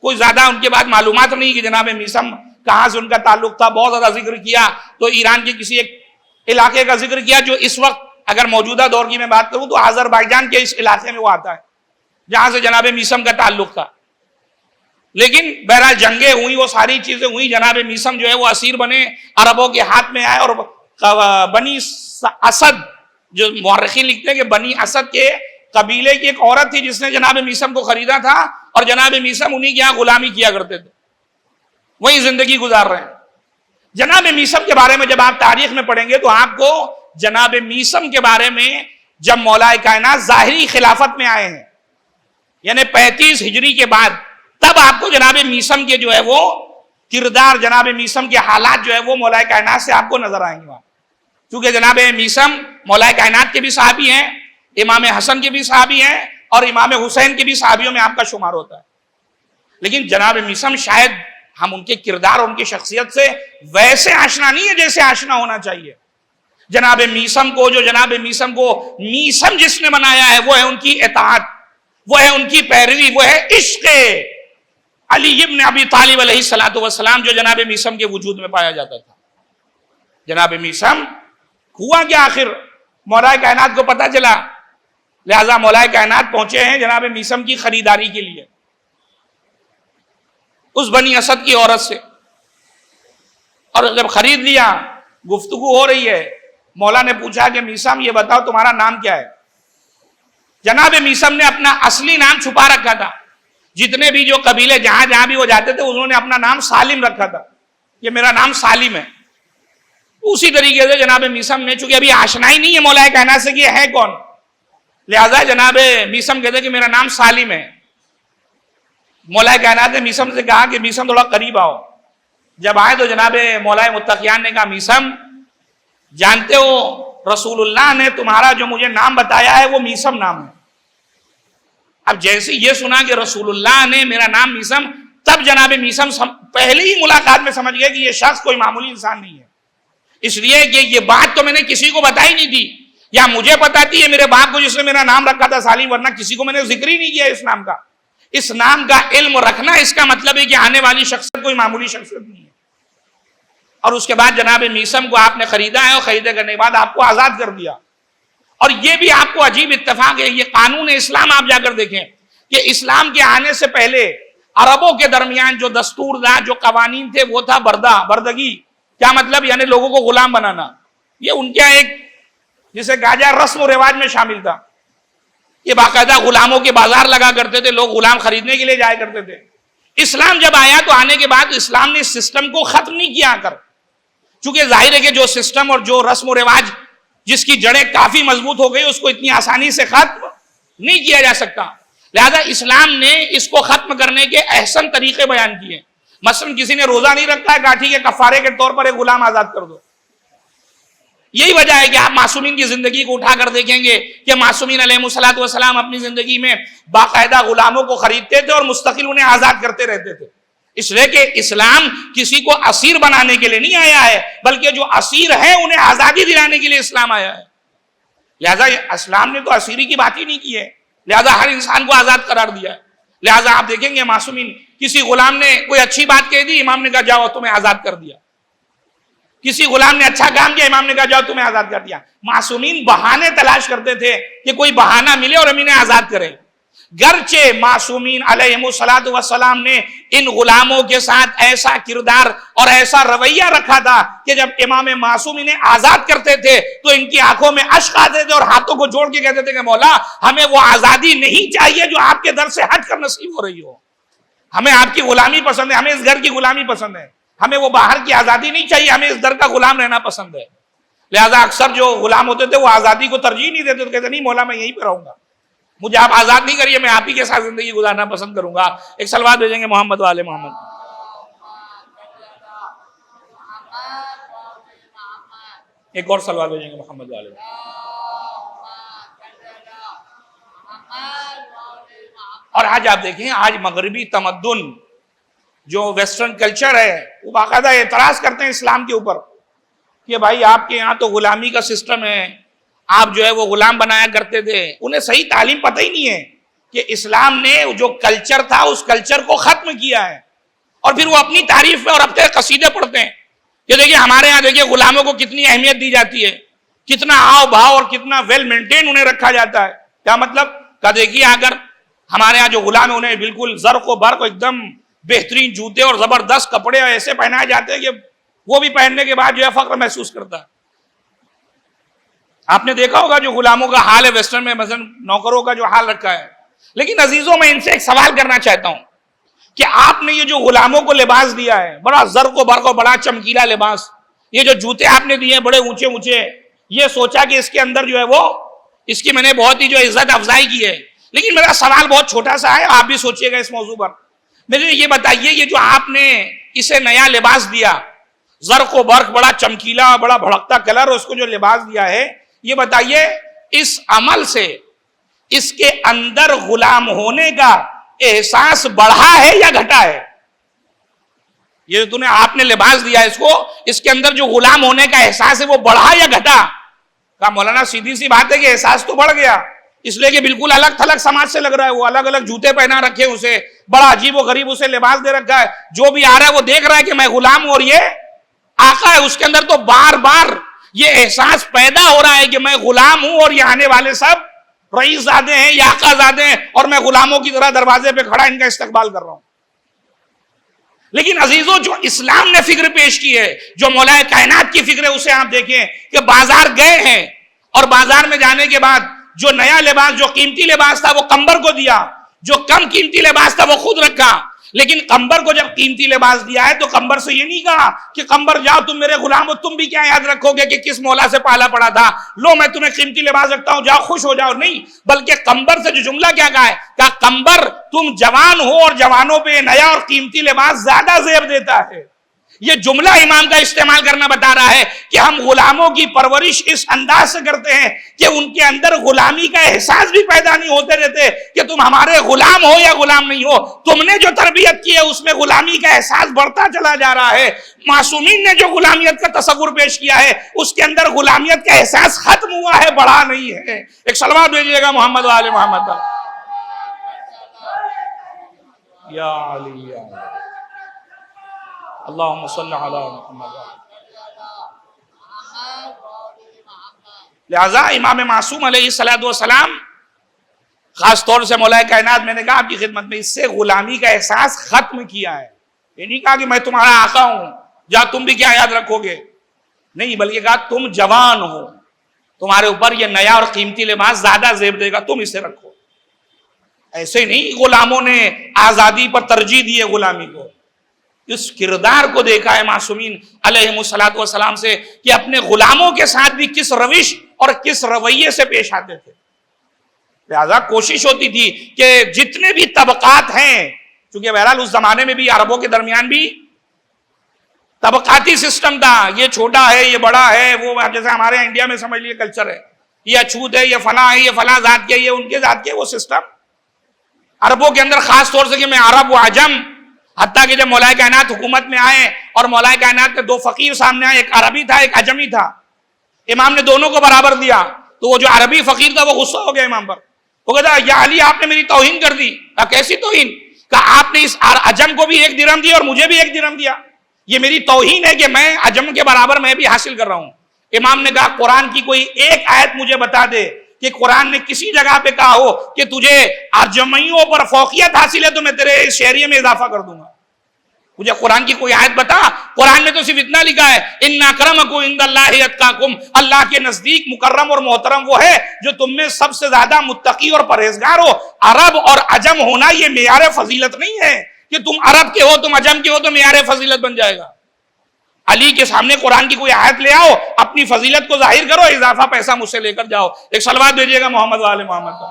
کوئی زیادہ ان کے بعد معلومات نہیں کہ جناب میثم کہاں سے ان کا تعلق تھا۔ بہت زیادہ ذکر کیا تو ایران کے کسی ایک علاقے کا ذکر کیا جو اس وقت اگر موجودہ دور کی میں بات کروں تو آذربائیجان کے اس علاقے میں وہ آتا ہے جہاں سے جناب میثم کا تعلق تھا۔ لیکن بہرحال جنگیں ہوئی، وہ ساری چیزیں ہوئی، جناب میثم جو ہے وہ اسیر بنے، عربوں کے ہاتھ میں آئے، اور بنی اسد، جو مورخین لکھتے ہیں کہ بنی اسد کے قبیلے کی ایک عورت تھی جس نے جناب میثم کو خریدا تھا، اور جناب میثم انہی کے یہاں غلامی کیا کرتے تھے، وہی زندگی گزار رہے ہیں۔ جناب میثم کے بارے میں جب آپ تاریخ میں پڑھیں گے تو آپ کو جناب میثم کے بارے میں جب مولا کائنات ظاہری خلافت میں آئے ہیں، یعنی 35 ہجری کے بعد، تب آپ کو جناب میثم کے جو ہے وہ کردار، جناب میثم کے حالات جو ہے وہ مولا کائنات سے آپ کو نظر آئیں گے وہاں، کیونکہ جناب میثم مولا کائنات کے بھی صحابی ہیں، امام حسن کے بھی صحابی ہیں، اور امام حسین کے بھی صحابیوں میں آپ کا شمار ہوتا ہے۔ لیکن جناب میثم شاید ہم ان کے کردار اور ان کی شخصیت سے ویسے آشنا نہیں ہے جیسے آشنا ہونا چاہیے۔ جناب میثم کو میثم جس نے بنایا ہے وہ ہے ان کی اطاعت، وہ ہے ان کی پیروی، وہ ہے عشق علی ابن ابی طالب علیہ الصلوۃ والسلام جو جناب میثم کے وجود میں پایا جاتا تھا۔ جناب میثم ہوا کہ آخر مولا کائنات کو پتہ چلا، لہذا مولا کائنات پہنچے ہیں جناب میثم کی خریداری کے لیے اس بنی اسد کی عورت سے، اور جب خرید لیا گفتگو ہو رہی ہے، مولا نے پوچھا کہ میثم یہ بتاؤ تمہارا نام کیا ہے؟ جناب میثم نے اپنا اصلی نام چھپا رکھا تھا، جتنے بھی جو قبیلے جہاں جہاں بھی وہ جاتے تھے انہوں نے اپنا نام سالم رکھا تھا، یہ میرا نام سالم ہے۔ اسی طریقے سے جناب میثم نے، چونکہ ابھی آشنائی نہیں ہے مولا کائنات سے کہ یہ ہے کون، لہذا جناب میثم کہتے کہ میرا نام سالم ہے۔ مولا کائنات نے میثم سے کہا کہ میثم تھوڑا قریب آؤ۔ جب آئے تو جناب مولا متقیان نے کہا میثم جانتے ہو رسول اللہ نے تمہارا جو مجھے نام بتایا ہے وہ میثم نام ہے۔ اب جیسے یہ سنا کہ رسول اللہ نے میرا نام میثم، تب جناب میثم پہلی ہی ملاقات میں سمجھ گئے کہ یہ شخص کوئی معمولی انسان نہیں ہے، اس لیے کہ یہ بات تو میں نے کسی کو بتائی نہیں تھی، یا مجھے بتاتی ہے میرے باپ کو جس نے میرا نام رکھا تھا سالم، ورنہ کسی کو میں نے ذکر ہی نہیں کیا اس نام کا. اس نام کا علم رکھنا اس کا مطلب ہے کہ آنے والی شخصیت کوئی معمولی شخصیت نہیں ہے. اور اس کے بعد جناب میثم کو آپ نے خریدا ہے، اور خریدے کرنے کے بعد آپ کو آزاد کر دیا. اور یہ بھی آپ کو عجیب اتفاق ہے، یہ قانون اسلام آپ جا کر دیکھیں کہ اسلام کے آنے سے پہلے عربوں کے درمیان جو دستور تھا، جو قوانین تھے، وہ تھا بردگی. کیا مطلب؟ یعنی لوگوں کو غلام بنانا. یہ ان کا ایک جسے کہا جائے رسم و رواج میں شامل تھا. یہ باقاعدہ غلاموں کے بازار لگا کرتے تھے، لوگ غلام خریدنے کے لیے جایا کرتے تھے. اسلام جب آیا تو آنے کے بعد اسلام نے اس سسٹم کو ختم نہیں کیا کر، چونکہ ظاہر ہے کہ جو سسٹم اور جو رسم و رواج جس کی جڑیں کافی مضبوط ہو گئی اس کو اتنی آسانی سے ختم نہیں کیا جا سکتا. لہذا اسلام نے اس کو ختم کرنے کے احسن طریقے بیان کیے. مثلا کسی نے روزہ نہیں رکھا ہے، کاٹھی کے کفارے کے طور پر ایک غلام آزاد کر دو. یہی وجہ ہے کہ آپ معصومین کی زندگی کو اٹھا کر دیکھیں گے کہ معصومین علیہ الصلوۃ والسلام اپنی زندگی میں باقاعدہ غلاموں کو خریدتے تھے اور مستقل انہیں آزاد کرتے رہتے تھے. اس لیے کہ اسلام کسی کو اسیر بنانے کے لیے نہیں آیا ہے، بلکہ جو اسیر ہیں انہیں آزادی دلانے کے لیے اسلام آیا ہے. لہذا اسلام نے تو اسیری کی بات ہی نہیں کی ہے، لہذا ہر انسان کو آزاد قرار دیا ہے. لہذا آپ دیکھیں گے معصومین، کسی غلام نے کوئی اچھی بات کہہ دی، امام نے کہا جاؤ تمہیں آزاد کر دیا. کسی غلام نے اچھا کام کیا، امام نے کہا جاؤ تمہیں آزاد کر دیا. معصومین بہانے تلاش کرتے تھے کہ کوئی بہانہ ملے اور ہم انہیں آزاد کریں. گرچہ معصومین علیہ الصلوۃ والسلام نے ان غلاموں کے ساتھ ایسا کردار اور ایسا رویہ رکھا تھا کہ جب امام معصوم انہیں آزاد کرتے تھے تو ان کی آنکھوں میں اشک آتے تھے اور ہاتھوں کو جوڑ کے کہتے تھے کہ مولا ہمیں وہ آزادی نہیں چاہیے جو آپ کے در سے ہٹ کر نصیب ہو رہی ہو. ہمیں آپ کی غلامی پسند ہے، ہمیں اس گھر کی غلامی پسند ہے، ہمیں وہ باہر کی آزادی نہیں چاہیے، ہمیں اس در کا غلام رہنا پسند ہے. لہذا اکثر جو غلام ہوتے تھے وہ آزادی کو ترجیح نہیں دیتے، تو کہتے نہیں مولا میں یہیں پہ رہوں گا، مجھے آپ آزاد نہیں کریے، میں آپ ہی کے ساتھ زندگی گزارنا پسند کروں گا. ایک صلوات بھیجیں گے محمد والے محمد. ایک اور صلوات بھیجیں گے محمد والے. اور آج آپ دیکھیں، آج مغربی تمدن جو ویسٹرن کلچر ہے وہ باقاعدہ اعتراض کرتے ہیں اسلام کے اوپر کہ بھائی آپ کے یہاں تو غلامی کا سسٹم ہے، آپ جو ہے وہ غلام بنایا کرتے تھے. انہیں صحیح تعلیم پتہ ہی نہیں ہے کہ اسلام نے جو کلچر تھا اس کلچر کو ختم کیا ہے. اور پھر وہ اپنی تعریف میں اور اپنے قصیدے پڑھتے ہیں کہ دیکھیں ہمارے یہاں دیکھیں غلاموں کو کتنی اہمیت دی جاتی ہے، کتنا آؤ بھاؤ اور کتنا ویل مینٹین انہیں رکھا جاتا ہے. کیا مطلب؟ کہ دیکھیے اگر ہمارے یہاں جو غلام ہیں انہیں بالکل زرق و برق ایک دم بہترین جوتے اور زبردست کپڑے ایسے پہنائے جاتے ہیں کہ وہ بھی پہننے کے بعد جو ہے فخر محسوس کرتا ہے. آپ نے دیکھا ہوگا جو غلاموں کا حال ہے ویسٹرن میں، مثلا نوکروں کا جو حال رکھا ہے. لیکن عزیزوں میں ان سے ایک سوال کرنا چاہتا ہوں کہ آپ نے یہ جو غلاموں کو لباس دیا ہے، بڑا زرق و برق و بڑا چمکیلا لباس، یہ جو جوتے آپ نے دیے ہیں بڑے اونچے اونچے، یہ سوچا کہ اس کے اندر جو ہے وہ اس کی میں نے بہت ہی جو عزت افزائی کی ہے. لیکن میرا سوال بہت چھوٹا سا ہے، آپ بھی سوچیے گا اس موضوع پر. مجھے یہ بتائیے، یہ جو آپ نے اسے نیا لباس دیا، زرق و برق بڑا چمکیلا بڑا بھڑکتا کلر، اس کو جو لباس دیا ہے، یہ بتائیے اس عمل سے اس کے اندر غلام ہونے کا احساس بڑھا ہے یا گھٹا ہے؟ یہ جو آپ نے لباس دیا اس کو، اس کے اندر جو غلام ہونے کا احساس ہے وہ بڑھا یا گھٹا؟ کہا مولانا سیدھی سی بات ہے کہ احساس تو بڑھ گیا، اس لیے کہ بالکل الگ تھلگ سماج سے لگ رہا ہے. وہ الگ الگ جوتے پہنا رکھے، اسے بڑا عجیب و غریب اسے لباس دے رکھا ہے. جو بھی آ رہا ہے وہ دیکھ رہا ہے کہ میں غلام ہوں اور یہ آقا ہے. اس کے اندر تو بار بار یہ احساس پیدا ہو رہا ہے کہ میں غلام ہوں اور یہ آنے والے سب رئیس زادے ہیں یا آقا زادے ہیں اور میں غلاموں کی طرح دروازے پہ کھڑا ان کا استقبال کر رہا ہوں. لیکن عزیزوں، جو اسلام نے فکر پیش کی ہے، جو مولا کائنات کی فکر ہے، اسے آپ دیکھیں کہ بازار گئے ہیں اور بازار میں جانے کے بعد جو نیا لباس، جو قیمتی لباس تھا وہ قمبر کو دیا، جو کم قیمتی لباس تھا وہ خود رکھا. لیکن قمبر کو جب قیمتی لباس دیا ہے تو قمبر سے یہ نہیں کہا کہ قمبر جاؤ تم میرے غلام ہو، تم بھی کیا یاد رکھو گے کہ کس مولا سے پالا پڑا تھا، لو میں تمہیں قیمتی لباس رکھتا ہوں، جاؤ خوش ہو جاؤ. نہیں، بلکہ قمبر سے جو جملہ کیا کہا ہے، کہا قمبر تم جوان ہو اور جوانوں پہ نیا اور قیمتی لباس زیادہ زیب دیتا ہے، یہ جملہ امام کا استعمال کرنا بتا رہا ہے کہ ہم غلاموں کی پرورش اس انداز سے کرتے ہیں کہ ان کے اندر غلامی کا احساس بھی پیدا نہیں ہوتے رہتے کہ تم ہمارے غلام ہو یا غلام نہیں ہو. تم نے جو تربیت کی ہے اس میں غلامی کا احساس بڑھتا چلا جا رہا ہے. معصومین نے جو غلامیت کا تصور پیش کیا ہے اس کے اندر غلامیت کا احساس ختم ہوا ہے، بڑھا نہیں ہے. ایک صلوات بھیجیے گا محمد و آل محمد. یا علی یا علی. اللہم صلی علی محمد. لہذا امام معصوم علیہ السلام خاص طور سے مولا کائنات، میں نے کہا آپ کی خدمت میں، اس سے غلامی کا احساس ختم کیا ہے. یہ نہیں کہا کہ میں تمہارا آقا ہوں جا تم بھی کیا یاد رکھو گے، نہیں، بلکہ کہا تم جوان ہو، تمہارے اوپر یہ نیا اور قیمتی لباس زیادہ زیب دے گا، تم اسے رکھو. ایسے نہیں غلاموں نے آزادی پر ترجیح دی ہے غلامی کو. اس کردار کو دیکھا ہے معصومین علیہ السلام سے کہ اپنے غلاموں کے ساتھ بھی کس روش اور کس رویے سے پیش آتے تھے. لہذا کوشش ہوتی تھی کہ جتنے بھی طبقات ہیں، چونکہ بہرحال اس زمانے میں بھی عربوں کے درمیان بھی طبقاتی سسٹم تھا، یہ چھوٹا ہے یہ بڑا ہے، وہ جیسے ہمارے انڈیا میں سمجھ لیے کلچر ہے، یہ اچھوت ہے، یہ فلاں ہے، یہ فلاں ذات کے، یہ ان کے ذات کے، وہ سسٹم عربوں کے اندر خاص طور سے کہ میں عرب و عجم. حتیٰ کہ جب مولا کائنات حکومت میں آئے اور مولا کائنات کے دو فقیر سامنے آئے، ایک عربی تھا ایک عجمی تھا، امام نے دونوں کو برابر دیا. تو وہ جو عربی فقیر تھا وہ غصہ ہو گیا امام پر، وہ کہتا یا علی آپ نے میری توہین کر دی. کیسی توہین؟ کہا آپ نے اس عجم کو بھی 1 درہم دیا اور مجھے بھی 1 درہم دیا، یہ میری توہین ہے کہ میں عجم کے برابر میں بھی حاصل کر رہا ہوں. امام نے کہا قرآن کی کوئی ایک آیت مجھے بتا دے کہ قرآن نے کسی جگہ پہ کہا ہو کہ تجھے عجمیوں پر فوقیت حاصل ہے تو میں تیرے شہریے میں اضافہ کر دوں گا. مجھے قرآن کی کوئی آیت بتا. قرآن میں تو صرف اتنا لکھا ہے ان اکرمکم عند اللہ اتقاکم، اللہ کے نزدیک مکرم اور محترم وہ ہے جو تم میں سب سے زیادہ متقی اور پرہیزگار ہو. عرب اور عجم ہونا یہ معیار فضیلت نہیں ہے کہ تم عرب کے ہو تم عجم کے ہو تو معیار فضیلت بن جائے گا. علی کے سامنے قرآن کی کوئی آیت لے آؤ، اپنی فضیلت کو ظاہر کرو، اضافہ پیسہ مجھ سے لے کر جاؤ. ایک صلوات بھیجیے گا محمد و آل محمد.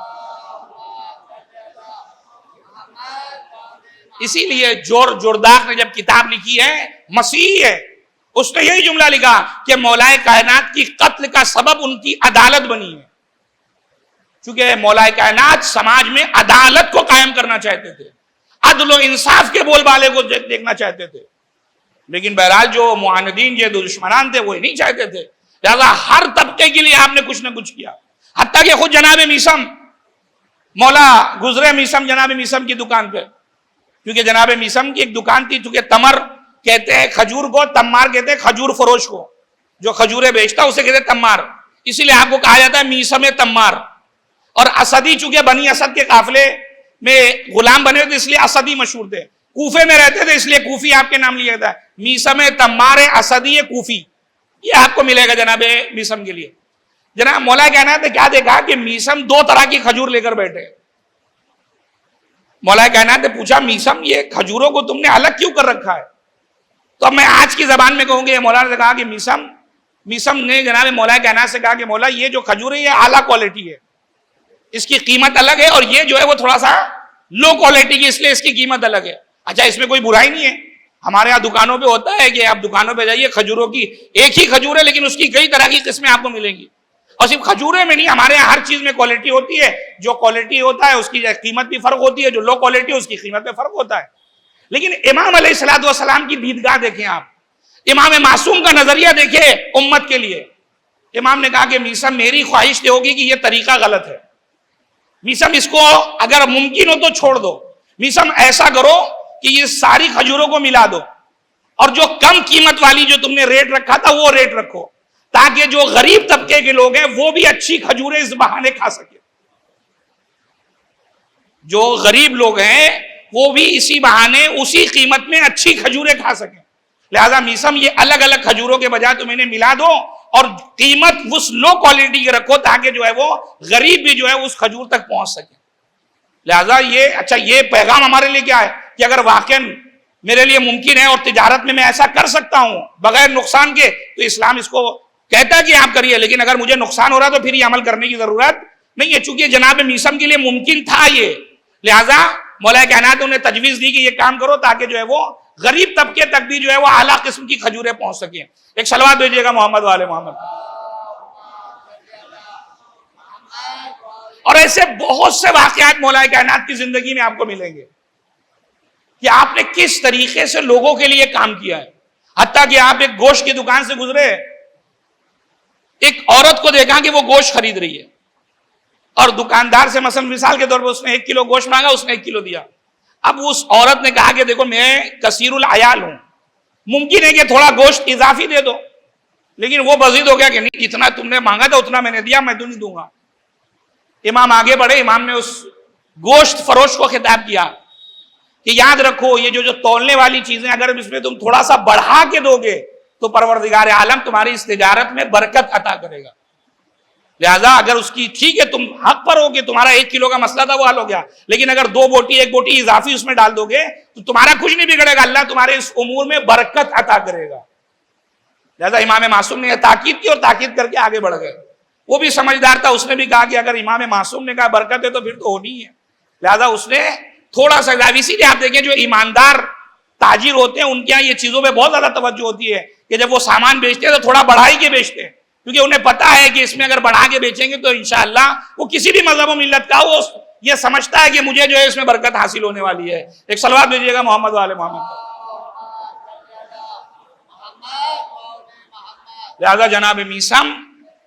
اسی لیے جورداق نے جب کتاب لکھی ہے مسیح ہے، اس نے یہی جملہ لکھا کہ مولا کائنات کی قتل کا سبب ان کی عدالت بنی ہے. چونکہ مولا کائنات سماج میں عدالت کو قائم کرنا چاہتے تھے، عدل و انصاف کے بول بالے کو دیکھنا چاہتے تھے، لیکن بہرحال جو معاندین جو دشمنان تھے وہ نہیں چاہتے تھے. لہذا ہر طبقے کے لیے آپ نے کچھ نہ کچھ کیا. حتیٰ کہ خود جناب میثم، مولا گزرے میثم جناب میثم کی دکان پہ، کیونکہ جناب میثم کی ایک دکان تھی، چونکہ تمر کہتے ہیں کھجور کو، تمار کہتے ہیں کھجور فروش کو، جو کھجوریں بیچتا اسے کہتے ہیں تمار، اسی لیے آپ کو کہا جاتا ہے میثم تمار. اور اسدی چونکہ بنی اسد کے قافلے میں غلام بنے ہوئے تھے اس لیے اسدی مشہور تھے، کوفے میں رہتے تھے اس لیے کوفی آپ کے نام لیا جاتا ہے. میثم تمار اسدی کوفی، یہ آپ کو ملے گا جناب میثم کے لیے. جناب مولا کائنات نے کیا دیکھا کہ میثم 2 طرح کی کھجور لے کر بیٹھے. مولا کائنات نے پوچھا میثم یہ کھجوروں کو تم نے الگ کیوں کر رکھا ہے؟ تو اب میں آج کی زبان میں کہوں گے، مولا نے کہا کہ میثم نے جناب مولا کائنات سے کہا کہ مولا یہ جو کھجور ہے یہ اعلیٰ کوالٹی ہے، اس کی قیمت الگ ہے، اور یہ جو ہے وہ تھوڑا سا لو کوالٹی کی، اس لیے اس کی قیمت الگ ہے. اچھا اس میں کوئی برائی نہیں ہے، ہمارے یہاں دکانوں پہ ہوتا ہے کہ آپ دکانوں پہ جائیے کھجوروں کی ایک ہی کھجور ہے لیکن اس کی کئی طرح کی قسمیں آپ کو ملیں گی. اور صرف کھجورے میں نہیں، ہمارے یہاں ہر چیز میں کوالٹی ہوتی ہے، جو کوالٹی ہوتا ہے اس کی قیمت بھی فرق ہوتی ہے، جو لو کوالٹی ہے اس کی قیمت میں فرق ہوتا ہے. لیکن امام علیہ السلام کی دیدگاہ دیکھیں آپ، امام معصوم کا نظریہ دیکھیں امت کے لیے. امام نے کہا کہ میثم میری خواہش یہ ہوگی کہ یہ طریقہ غلط ہے، میثم اس کو اگر ممکن ہو تو چھوڑ دو، میثم ایسا کرو کہ یہ ساری کھجوروں کو ملا دو اور جو کم قیمت والی جو تم نے ریٹ رکھا تھا وہ ریٹ رکھو، تاکہ جو غریب طبقے کے لوگ ہیں وہ بھی اچھی کھجوریں اس بہانے کھا سکے. جو غریب لوگ ہیں وہ بھی اسی بہانے اسی قیمت میں اچھی کھجوریں کھا سکیں. لہذا میثم یہ الگ الگ کھجوروں کے بجائے تم انہیں ملا دو اور قیمت اس لو کوالٹی کی رکھو تاکہ جو ہے وہ غریب بھی جو ہے اس کھجور تک پہنچ سکے. لہذا یہ پیغام ہمارے لیے کیا ہے کہ اگر واقعا میرے لیے ممکن ہے اور تجارت میں ایسا کر سکتا ہوں بغیر نقصان کے تو اسلام اس کو کہتا ہے کہ آپ کریے، لیکن اگر مجھے نقصان ہو رہا تو پھر یہ عمل کرنے کی ضرورت نہیں ہے. چونکہ جناب میثم کے لیے ممکن تھا یہ، لہذا مولا کائنات نے تجویز دی کہ یہ کام کرو تاکہ جو ہے وہ غریب طبقے تک بھی جو ہے وہ اعلیٰ قسم کی کھجوریں پہنچ سکیں. ایک صلوات بھیجیے گا محمد والے محمد. اور ایسے بہت سے واقعات مولا کائنات کی زندگی میں آپ کو ملیں گے کہ آپ نے کس طریقے سے لوگوں کے لیے کام کیا ہے. حتیٰ کہ آپ ایک گوشت کی دکان سے گزرے, ایک عورت کو دیکھا کہ وہ گوشت خرید رہی ہے, اور دکاندار سے مثلا مثال کے طور پر اس نے 1 کلو گوشت مانگا, اس نے 1 کلو دیا. اب اس عورت نے کہا کہ دیکھو میں کثیر العیال ہوں, ممکن ہے کہ تھوڑا گوشت اضافی دے دو, لیکن وہ بزید ہو گیا کہ نہیں, جتنا تم نے مانگا تھا اتنا میں نے دیا, میں تو نہیں دوں گا. امام آگے بڑھے, امام نے اس گوشت فروش کو خطاب کیا کہ یاد رکھو یہ جو تولنے والی چیزیں اگر اس میں تم تھوڑا سا بڑھا کے دو گے تو پروردگار عالم تمہاری اس تجارت میں برکت عطا کرے گا. لہذا اگر اس کی ٹھیک ہے تم حق پر ہو کہ تمہارا 1 کلو کا مسئلہ تھا وہ حل ہو گیا, لیکن اگر 2 بوٹی 1 بوٹی اضافی اس میں ڈال دو گے تو تمہارا کچھ نہیں بگڑے گا, اللہ تمہارے اس امور میں برکت عطا کرے گا. لہذا امام معصوم نے تاکید کی اور تاکید کر کے آگے بڑھ گئے. وہ بھی سمجھدار تھا, اس نے بھی کہا کہ اگر امام معصوم نے کہا برکت ہے تو پھر تو ہونی ہے. لہذا اس نے تھوڑا سا, اسی لیے آپ دیکھیں جو ایماندار تاجر ہوتے ہیں ان کے یہاں یہ چیزوں پہ بہت زیادہ توجہ ہوتی ہے کہ جب وہ سامان بیچتے ہیں تو تھوڑا بڑھائی کے بیچتے ہیں, کیونکہ انہیں پتا ہے کہ اس میں اگر بڑھا کے بیچیں گے تو انشاءاللہ وہ کسی بھی مذہب و ملت کا وہ یہ سمجھتا ہے کہ مجھے جو ہے اس میں برکت حاصل ہونے والی ہے. ایک صلوات بھیجیے گا محمد والے محمد. لہذا جناب میثم,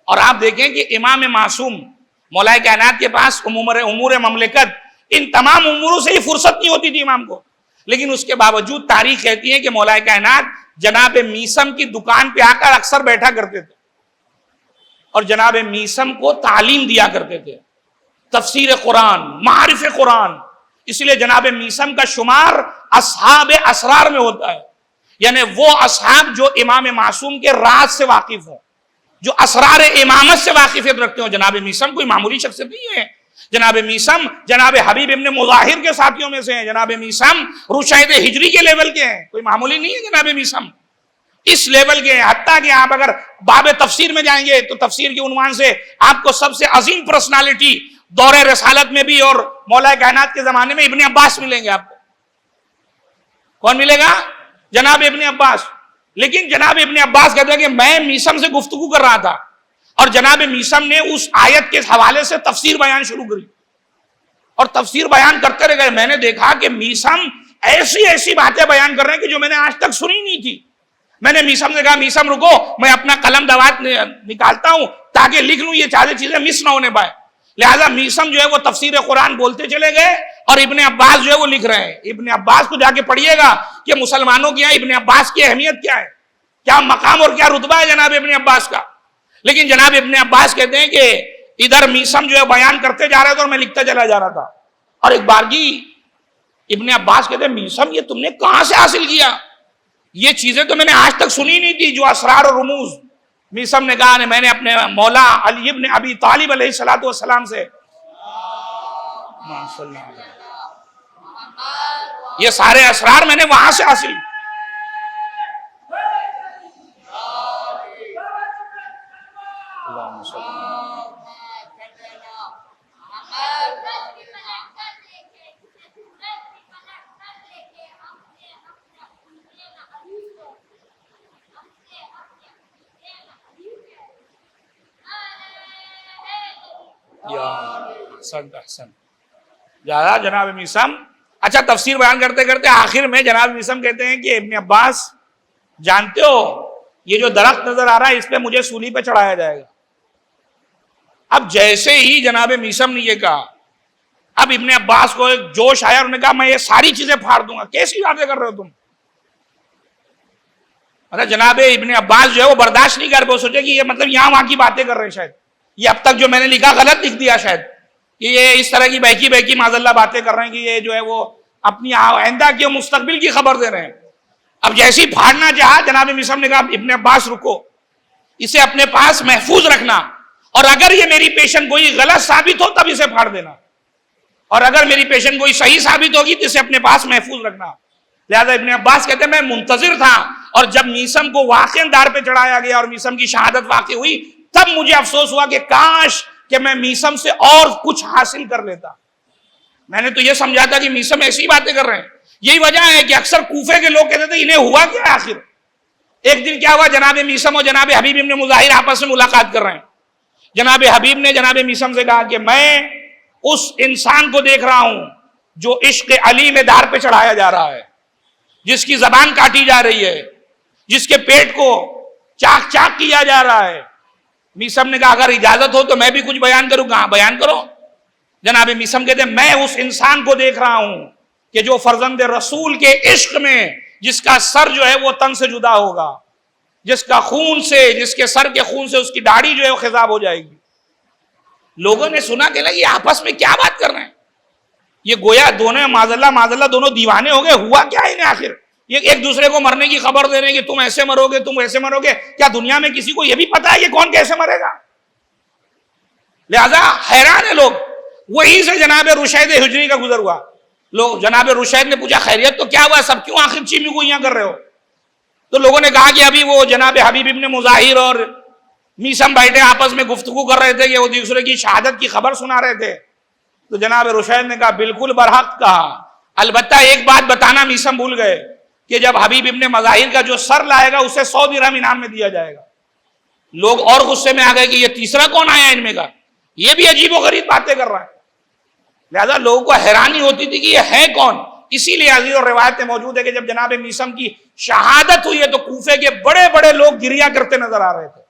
اور آپ دیکھیں کہ امام معصوم مولا کائنات کے پاس امور مملکت ان تمام اموروں سے ہی فرصت نہیں ہوتی تھی امام کو, لیکن اس کے باوجود تاریخ کہتی ہے کہ مولا کائنات جناب میثم کی دکان پہ آ کر اکثر بیٹھا کرتے تھے اور جناب میثم کو تعلیم دیا کرتے تھے, تفسیر قرآن, معارف قرآن. اس لیے جناب میثم کا شمار اصحاب اسرار میں ہوتا ہے, یعنی وہ اصحاب جو امام معصوم کے راز سے واقف ہوں, جو اسرار امامت سے واقفیت رکھتے ہوں. جناب میثم کوئی معمولی شخصیت نہیں ہے. جناب میثم جناب حبیب ابن مظاہر کے ساتھیوں میں سے ہیں. جناب میثم رشید ہجری کے لیول کے ہیں, کوئی معمولی نہیں ہے جناب میثم, اس لیول کے ہیں. حتیٰ کہ آپ اگر باب تفسیر میں جائیں گے تو تفسیر کے عنوان سے آپ کو سب سے عظیم پرسنالٹی دور رسالت میں بھی اور مولا کائنات کے زمانے میں ابن عباس ملیں گے آپ کو. کون ملے گا؟ جناب ابن عباس. لیکن جناب ابن عباس کہتے ہیں کہ میں میثم سے گفتگو کر رہا تھا اور جناب میثم نے اس آیت کے حوالے سے تفسیر بیان شروع کری اور تفسیر بیان کرتے رہ گئے. میں نے دیکھا کہ میثم ایسی باتیں بیان کر رہے ہیں کہ جو میں نے آج تک سنی نہیں تھی. میں نے میثم سے کہا میثم رکو, میں اپنا قلم دوات نکالتا ہوں تاکہ لکھ لوں, یہ چارے چیزیں مس نہ ہونے پائے. لہذا میثم جو ہے وہ تفسیر قرآن بولتے چلے گئے اور ابن عباس جو ہے وہ لکھ رہے ہیں. ابن عباس کو جا کے پڑھیے گا کہ مسلمانوں کے یہاں ابن عباس کی اہمیت کیا ہے, کیا مقام اور کیا رتبہ ہے جناب ابن عباس کا. لیکن جناب ابن عباس کہتے ہیں کہ ادھر میثم جو ہے بیان کرتے جا رہے تھے اور میں لکھتا چلا جا رہا تھا. اور ایک بارگی ابن عباس کہتے ہیں میثم یہ تم نے کہاں سے حاصل کیا, یہ چیزیں تو میں نے آج تک سنی نہیں تھی, جو اسرار اور رموز. میثم نے کہا میں نے اپنے مولا علی ابن ابی طالب علیہ الصلوۃ والسلام سے یہ سارے اسرار میں نے وہاں سے حاصل. جناب میثم اچھا تفسیر بیان کرتے کرتے آخر میں جناب میثم کہتے ہیں کہ ابن عباس جانتے ہو یہ جو درخت نظر آ رہا ہے اس پہ مجھے سولی پہ چڑھایا جائے گا. اب جیسے ہی جناب میثم نے یہ کہا, اب ابن عباس کو ایک جوش آیا, انہوں نے کہا میں یہ ساری چیزیں پھاڑ دوں گا. کیسی باتیں کر رہے ہو تم؟ جناب ابن عباس جو ہے وہ برداشت نہیں کر پائے, سوچے کہ یہ مطلب یہاں وہاں کی باتیں کر رہے ہیں, شاید یہ اب تک جو میں نے لکھا غلط لکھ دیا, شاید کہ یہ اس طرح کی بہکی معاذ اللہ باتیں کر رہے ہیں کہ یہ جو ہے وہ اپنی آئندہ کی مستقبل کی خبر دے رہے ہیں. اب جیسی پھاڑنا چاہا جناب میثم نے کہا ابن عباس رکو, اسے اپنے پاس محفوظ رکھنا, اور اگر یہ میری پیشن گوئی غلط ثابت ہو تب اسے پھاڑ دینا, اور اگر میری پیشن گوئی صحیح ثابت ہوگی تو اسے اپنے پاس محفوظ رکھنا. لہذا ابن عباس کہتے ہیں میں منتظر تھا, اور جب میثم کو واقعاً دار پہ چڑھایا گیا اور میثم کی شہادت واقع ہوئی تب مجھے افسوس ہوا کہ کاش کہ میں میثم سے اور کچھ حاصل کر لیتا. میں نے تو یہ سمجھا تھا کہ میثم ایسی باتیں کر رہے ہیں یہی وجہ ہے کہ اکثر کوفے کے لوگ کہتے تھے انہیں ہوا کیا ہے آخر. ایک دن کیا ہوا، جناب میثم اور جناب حبیب ابن مظاہر آپس میں ملاقات کر رہے ہیں. جناب حبیب نے جناب میثم سے کہا کہ میں اس انسان کو دیکھ رہا ہوں جو عشق علی میں دار پہ چڑھایا جا رہا ہے، جس کی زبان کاٹی جا رہی ہے، جس کے پیٹ کو چاک چاک کیا جا رہا ہے. میثم نے کہا اگر اجازت ہو تو میں بھی کچھ بیان کروں. کہاں بیان کرو. جناب میثم کہتے ہیں میں اس انسان کو دیکھ رہا ہوں کہ جو فرزند رسول کے عشق میں جس کا سر جو ہے وہ تن سے جدا ہوگا، جس کا خون سے، جس کے سر کے خون سے اس کی داڑھی جو ہے وہ خضاب ہو جائے گی. لوگوں نے سنا کہ یہ آپس میں کیا بات کر رہے ہیں، یہ گویا دونوں معاذ اللہ دونوں دیوانے ہو گئے. ہوا کیا ہے آخر؟ یہ ایک دوسرے کو مرنے کی خبر دے رہے ہیں کہ تم ایسے مرو گے، تم ایسے مرو گے. کیا دنیا میں کسی کو یہ بھی پتا ہے کہ کون کیسے مرے گا؟ لہذا حیران ہے لوگ. وہیں سے جناب رشید حجری کا گزر ہوا. لوگ جناب رشید نے پوچھا خیریت تو کیا ہوا، سب کیوں آخر چیمی گوئیاں کر رہے ہو؟ تو لوگوں نے کہا کہ ابھی وہ جناب حبیب ابن مظاہر اور میثم بیٹھے آپس میں گفتگو کر رہے تھے کہ وہ دوسرے کی شہادت کی خبر سنا رہے تھے. تو جناب رشید نے کہا بالکل برحق کہا، البتہ ایک بات بتانا میثم بھول گئے کہ جب حبیب ابن مظاہر کا جو سر لائے گا اسے 100 درہم انعام میں دیا جائے گا. لوگ اور غصے میں آ گئے کہ یہ تیسرا کون آیا ان میں کا، یہ بھی عجیب و غریب باتیں کر رہا ہے. لہذا لوگوں کو حیرانی ہوتی تھی کہ یہ ہے کون. اسی لیے عزیز اور روایتیں موجود ہے کہ جب جناب میثم کی شہادت ہوئی ہے تو کوفے کے بڑے بڑے لوگ گریا کرتے نظر آ رہے تھے.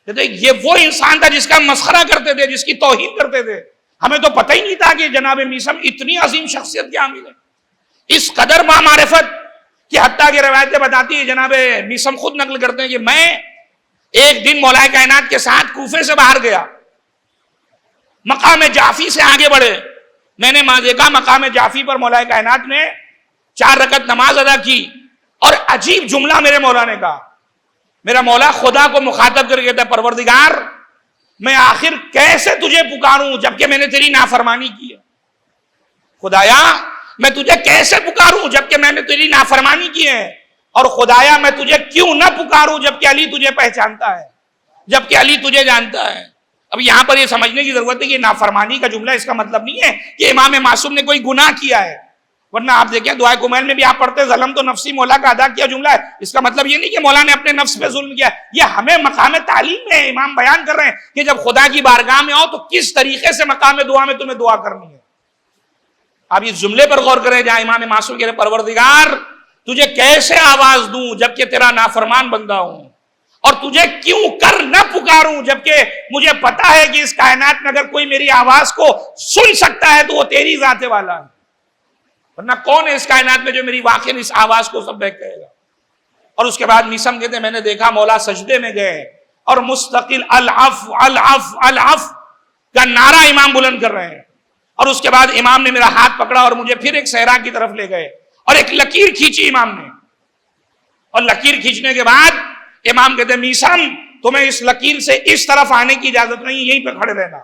کہتے یہ وہ انسان تھا جس کا مسخرہ کرتے تھے، جس کی توہین کرتے تھے. ہمیں تو پتہ ہی نہیں تھا کہ جناب میثم اتنی عظیم شخصیت کے حامل ہے، اس قدر معرفت کہ حتیٰ کہ روایتیں بتاتی ہے، جناب میثم خود نقل کرتے ہیں کہ میں ایک دن مولا کائنات کے ساتھ کوفے سے باہر گیا، مقام جعفی سے آگے بڑھے. میں نے دیکھا مقام جعفی پر مولا کائنات نے 4 رکعت نماز ادا کی اور عجیب جملہ میرے مولا نے کہا. میرا مولا خدا کو مخاطب کر کے کہتا ہے پروردگار میں آخر کیسے تجھے پکاروں جبکہ میں نے تیری نافرمانی کی ہے. خدایا میں تجھے کیسے پکاروں جبکہ میں نے تیری نافرمانی کی ہے، اور خدایا میں تجھے کیوں نہ پکاروں جبکہ علی تجھے پہچانتا ہے، جبکہ علی تجھے جانتا ہے. اب یہاں پر یہ سمجھنے کی ضرورت ہے کہ نافرمانی کا جملہ اس کا مطلب نہیں ہے کہ امام معصوم نے کوئی گناہ کیا ہے، ورنہ آپ دیکھیں دعائے کمیل میں بھی آپ پڑھتے ظلم تو نفسی مولا کا ادا کیا جملہ ہے. اس کا مطلب یہ نہیں کہ مولا نے اپنے نفس پہ ظلم کیا. یہ ہمیں مقام تعلیم میں امام بیان کر رہے ہیں کہ جب خدا کی بارگاہ میں آؤ تو کس طریقے سے مقام دعا میں تمہیں دعا کرنی ہے. آپ اس جملے پر غور کریں جہاں امام معصوم کہہ رہے پروردگار تجھے کیسے آواز دوں جبکہ تیرا نافرمان بندہ ہوں، اور تجھے کیوں کر نہ پکاروں جبکہ مجھے پتا ہے کہ اس کائنات میں اگر کوئی میری آواز کو سن سکتا ہے تو وہ تیری ذات والا ہے، ورنہ کون ہے اس کائنات میں جو میری واقعی اس آواز کو سب کہے گا. اور اس کے بعد میثم کہتے ہیں میں نے دیکھا مولا سجدے میں گئے اور مستقل العفو العفو العفو کا نعرہ امام بلند کر رہے ہیں. اور اس کے بعد امام نے میرا ہاتھ پکڑا اور مجھے پھر ایک صحرا کی طرف لے گئے اور ایک لکیر کھینچی امام نے. اور لکیر کھینچنے کے بعد امام کہتے ہیں میثم تمہیں اس لکیر سے اس طرف آنے کی اجازت نہیں، یہیں پہ کھڑے رہنا.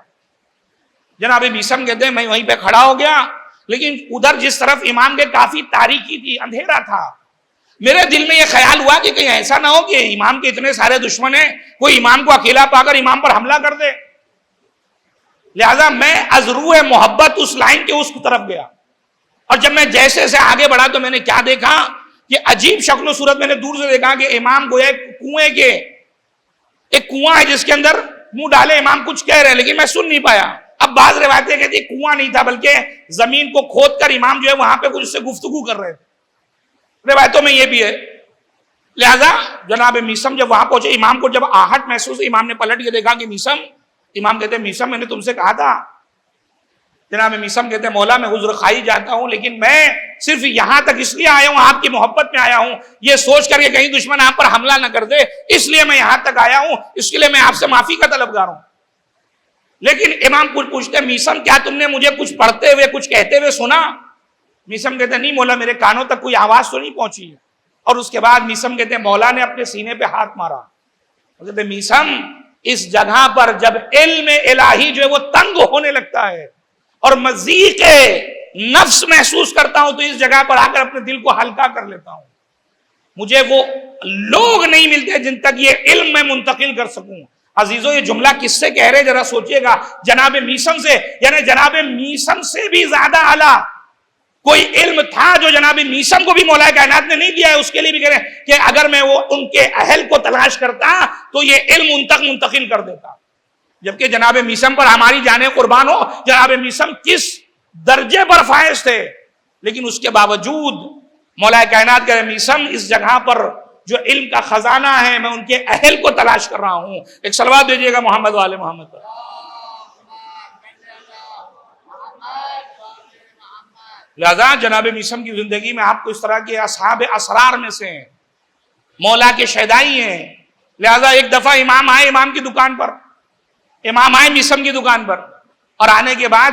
جناب میثم کہتے ہیں میں وہیں پہ کھڑا ہو گیا، لیکن ادھر جس طرف امام کے کافی تاریکی تھی، اندھیرا تھا. میرے دل میں یہ خیال ہوا کہ کہیں ایسا نہ ہو کہ امام کے اتنے سارے دشمن ہیں، کوئی امام کو اکیلا پا کر امام پر حملہ کر دے. لہذا میں از روح محبت اس لائن کے اس طرف گیا، اور جب میں جیسے سے آگے بڑھا تو میں نے کیا دیکھا کہ عجیب شکل و صورت میں نے دور سے دیکھا کہ امام گویا کنویں کے ایک کنواں ہے جس کے اندر منہ ڈالے امام کچھ کہہ رہے ہیں لیکن میں سن نہیں پایا. اب بعض روایتیں کہتی کنواں نہیں تھا بلکہ زمین کو کھود کر امام جو ہے وہاں پہ کچھ اس سے گفتگو کر رہے تھے، روایتوں میں یہ بھی ہے. لہذا جناب میثم جب وہاں پہنچے، امام کو جب آہٹ محسوس، امام نے پلٹ کے دیکھا کہ میثم. امام کہتے ہیں میثم میں نے تم سے کہا تھا. جناب میثم کہتے ہیں مولا میں عذر خواہی جاتا ہوں، لیکن میں صرف یہاں تک اس لیے آیا ہوں، آپ کی محبت میں آیا ہوں، یہ سوچ کر کہ کہیں دشمن آپ پر حملہ نہ کر دے، اس لیے میں یہاں تک آیا ہوں، اس کے لیے میں آپ سے معافی کا طلبگار ہوں. لیکن امام کچھ پوچھتے میثم کیا تم نے مجھے کچھ پڑھتے ہوئے کچھ کہتے ہوئے سنا؟ میثم کہتے ہیں نہیں مولا میرے کانوں تک کوئی آواز تو نہیں پہنچی. اور اس کے بعد میثم کہتے ہیں مولا نے اپنے سینے پہ ہاتھ مارا. کہتے ہیں میثم اس جگہ پر جب علم الہی جو ہے وہ تنگ ہونے لگتا ہے اور مضیق نفس محسوس کرتا ہوں تو اس جگہ پر آ کر اپنے دل کو ہلکا کر لیتا ہوں. مجھے وہ لوگ نہیں ملتے جن تک یہ علم میں منتقل کر سکوں. عزیزو یہ جملہ کس سے کہہ رہے ذرا سوچئے گا، جناب میثم سے، یعنی جناب میثم سے بھی زیادہ اعلیٰ کوئی علم تھا جو جناب میسم کو بھی مولا کائنات نے نہیں دیا ہے، اس کے لیے بھی کہہ رہے ہیں کہ اگر میں وہ ان کے اہل کو تلاش کرتا تو یہ علم ان تک منتقل کر دیتا. جبکہ جناب میسم پر ہماری جانیں قربان ہو، جناب میسم کس درجے پر فائز تھے، لیکن اس کے باوجود مولا کائنات کہہ رہے میسم اس جگہ پر جو علم کا خزانہ ہے میں ان کے اہل کو تلاش کر رہا ہوں. ایک صلوات دیجیے گا محمد والے محمد پر. لہذا جناب میسم کی زندگی میں آپ کو اس طرح کے اصحاب اسرار میں سے ہیں، مولا کے شیدائی ہیں. لہذا ایک دفعہ امام آئے امام کی دکان پر، امام آئے میسم کی دکان پر، اور آنے کے بعد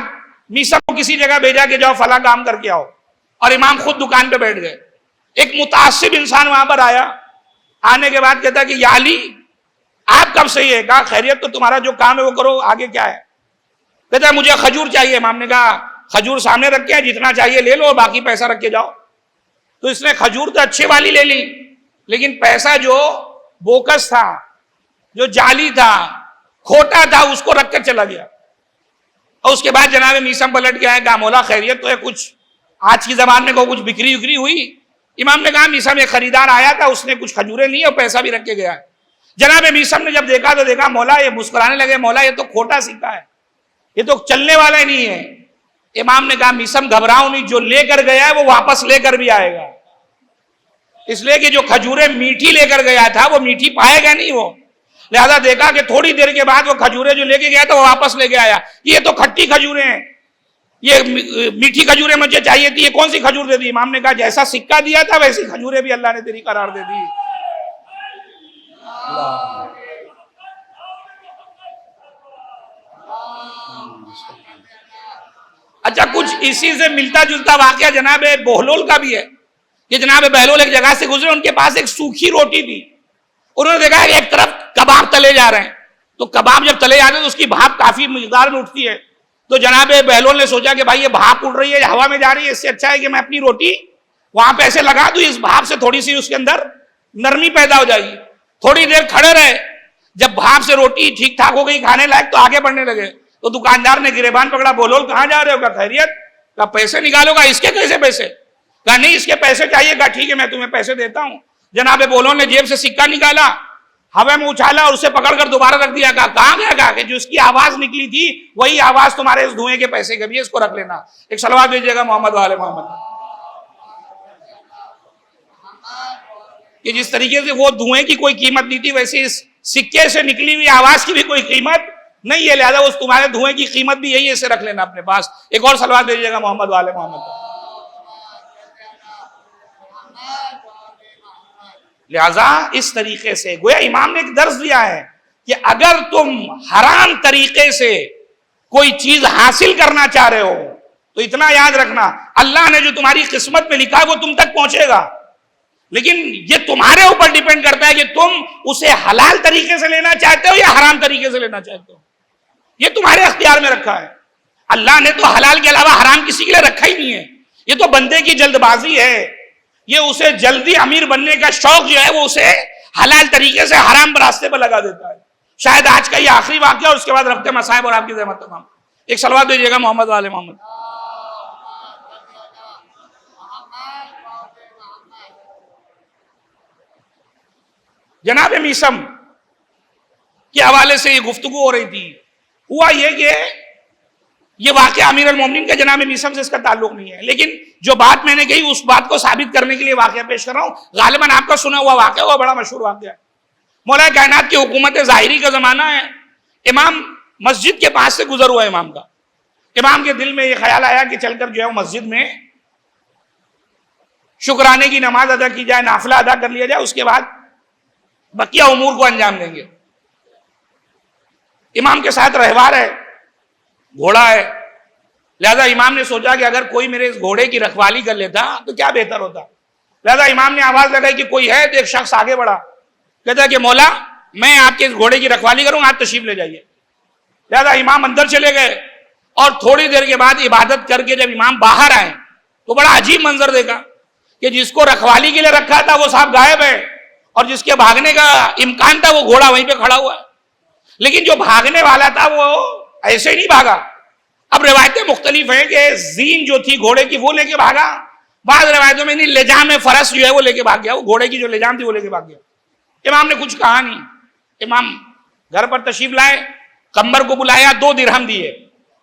میسم کو کسی جگہ بھیجا کہ جاؤ فلاں کام کر کے آؤ، اور امام خود دکان پہ بیٹھ گئے. ایک متعصب انسان وہاں پر آیا، آنے کے بعد کہتا کہ یا علی آپ کب سے یہ؟ کہا خیریت تو تمہارا جو کام ہے وہ کرو، آگے کیا ہے؟ کہتا ہے مجھے کھجور چاہیے. امام نے کہا کھجور سامنے رکھے ہیں، جتنا چاہیے لے لو، باقی پیسہ رکھ کے جاؤ. تو اس نے کھجور تو اچھی والی لے لی، لیکن پیسہ جو بوکس تھا، جو جعلی تھا، کھوٹا تھا، اس کو رکھ کر چلا گیا. اور اس کے بعد جناب میسم پلٹ کے آئے، کہا مولا خیریت تو ہے؟ کچھ آج کی زبان میں کچھ بکری وکری ہوئی؟ امام نے کہا میسم ایک خریدار آیا تھا، اس نے کچھ کھجوریں لی اور پیسہ بھی رکھ کے گیا. جناب میسم نے جب دیکھا تو دیکھا مولا یہ مسکرانے لگے، مولا یہ تو کھوٹا سکہ ہے، یہ تو چلنے والا ہی نہیں ہے. امام نے کہا میسم گھبراؤ نہیں، جو لے کر گیا ہے وہ واپس لے کر بھی آئے گا. اس لیے کہ جو کھجوریں میٹھی لے کر گیا تھا وہ میٹھی پائے گا نہیں وہ. لہذا دیکھا کہ تھوڑی دیر کے بعد وہ کھجوریں جو لے کے گیا تھا وہ واپس لے کے آیا. یہ تو کھٹی کھجوریں ہیں، یہ میٹھی کھجوریں مجھے چاہیے تھی، یہ کون سی کھجور دے دی؟ امام نے کہا جیسا سکہ دیا تھا ویسی کھجوریں بھی اللہ نے تیری قرار دے دی. اچھا کچھ اسی سے ملتا جلتا واقعہ جناب بہلول کا بھی ہے کہ جناب بہلول ایک جگہ سے گزرے، ان کے پاس ایک سوکھی روٹی تھی. انہوں نے دیکھا کہ ایک طرف کباب تلے جا رہے ہیں، تو کباب جب تلے جاتے ہیں تو اس کی بھاپ کافی مقدار میں اٹھتی ہے. تو جناب بہلول نے سوچا کہ بھائی یہ بھاپ اٹھ رہی ہے، ہوا میں جا رہی ہے، اس سے اچھا ہے کہ میں اپنی روٹی وہاں پہ ایسے لگا دوں، اس بھاپ سے تھوڑی سی اس کے اندر نرمی پیدا ہو جائے گی. تھوڑی دیر کھڑے رہے، جب بھاپ سے روٹی ٹھیک ٹھاک ہو گئی کھانے لائق تو آگے بڑھنے لگے. تو دکاندار نے گریبان پکڑا، بہلول کہاں جا رہے ہو؟ کہا خیریت. کہا پیسے نکالو. گا اس کے کیسے پیسے؟ کہا نہیں اس کے پیسے چاہیے. کہا ٹھیک ہے میں تمہیں پیسے دیتا ہوں. جناب بہلول نے جیب سے سکہ نکالا، ہوا میں اچھالا اور اسے پکڑ کر دوبارہ رکھ دیا. کہاں گیا؟ کہا کہ جو اس کی آواز نکلی تھی وہی آواز تمہارے اس دھوئیں کے پیسے کے بھی، اس کو رکھ لینا. ایک صلوات دیجیے گا محمد والے محمد. کہ جس طریقے سے وہ دھوئیں کی کوئی قیمت نہیں تھی، ویسے اس سکے سے نکلی ہوئی آواز کی بھی کوئی قیمت نہیں ہے. لہذا اس تمہارے دھوئیں کی قیمت بھی یہی ہے، اسے رکھ لینا اپنے پاس. ایک اور صلوات دیجیے گا محمد والے محمد. لہذا اس طریقے سے گویا امام نے ایک درس دیا ہے کہ اگر تم حرام طریقے سے کوئی چیز حاصل کرنا چاہ رہے ہو تو اتنا یاد رکھنا اللہ نے جو تمہاری قسمت میں لکھا ہے وہ تم تک پہنچے گا، لیکن یہ تمہارے اوپر ڈیپینڈ کرتا ہے کہ تم اسے حلال طریقے سے لینا چاہتے ہو یا حرام طریقے سے لینا چاہتے ہو. یہ تمہارے اختیار میں رکھا ہے. اللہ نے تو حلال کے علاوہ حرام کسی کے لیے رکھا ہی نہیں ہے. یہ تو بندے کی جلد بازی ہے، یہ اسے جلدی امیر بننے کا شوق جو ہے وہ اسے حلال طریقے سے حرام راستے پر لگا دیتا ہے. شاید آج کا یہ آخری واقعہ اور اس کے بعد رفتے مصائب اور آپ کی زحمت تمام. ایک صلوات دیجیے گا محمد والے محمد. جناب میسم کے حوالے سے یہ گفتگو ہو رہی تھی. ہوا یہ کہ یہ واقعہ امیر المومنین کا جناب میسم سے اس کا تعلق نہیں ہے، لیکن جو بات میں نے کہی اس بات کو ثابت کرنے کے لیے واقعہ پیش کر رہا ہوں. غالباً آپ کا سنا ہوا واقعہ وہ بڑا مشہور واقعہ ہے. مولا کائنات کی حکومت ظاہری کا زمانہ ہے. امام مسجد کے پاس سے گزر ہوا امام کا. امام کے دل میں یہ خیال آیا کہ چل کر جو ہے مسجد میں شکرانے کی نماز ادا کی جائے، نافلہ ادا کر لیا جائے، اس کے بعد بقیہ امور کو انجام دیں گے. امام کے ساتھ رہوار ہے، گھوڑا ہے. لہذا امام نے سوچا کہ اگر کوئی میرے اس گھوڑے کی رکھوالی کر لیتا تو کیا بہتر ہوتا. لہذا امام نے آواز لگائی کہ کوئی ہے. تو ایک شخص آگے بڑھا، کہتا ہے کہ مولا میں آپ کے اس گھوڑے کی رکھوالی کروں، آپ تشریف لے جائیے. لہذا امام اندر چلے گئے اور تھوڑی دیر کے بعد عبادت کر کے جب امام باہر آئے تو بڑا عجیب منظر دیکھا کہ جس کو رکھوالی کے لیے رکھا تھا وہ صاحب غائب ہے، اور جس کے بھاگنے کا امکان تھا وہ گھوڑا وہیں پہ کھڑا ہوا ہے. لیکن جو بھاگنے والا تھا وہ ایسے ہی نہیں بھاگا. اب روایتیں مختلف ہیں کہ زین جو تھی گھوڑے کی وہ لے کے بھاگا، بعض روایتوں میں نہیں لجام فرس جو ہے وہ لے کے بھاگ گیا، وہ گھوڑے کی جو لجام تھی وہ لے کے بھاگ گیا۔ امام نے کچھ کہا نہیں، امام گھر پر تشریف لائے، قمبر کو بلایا، 2 درہم دیے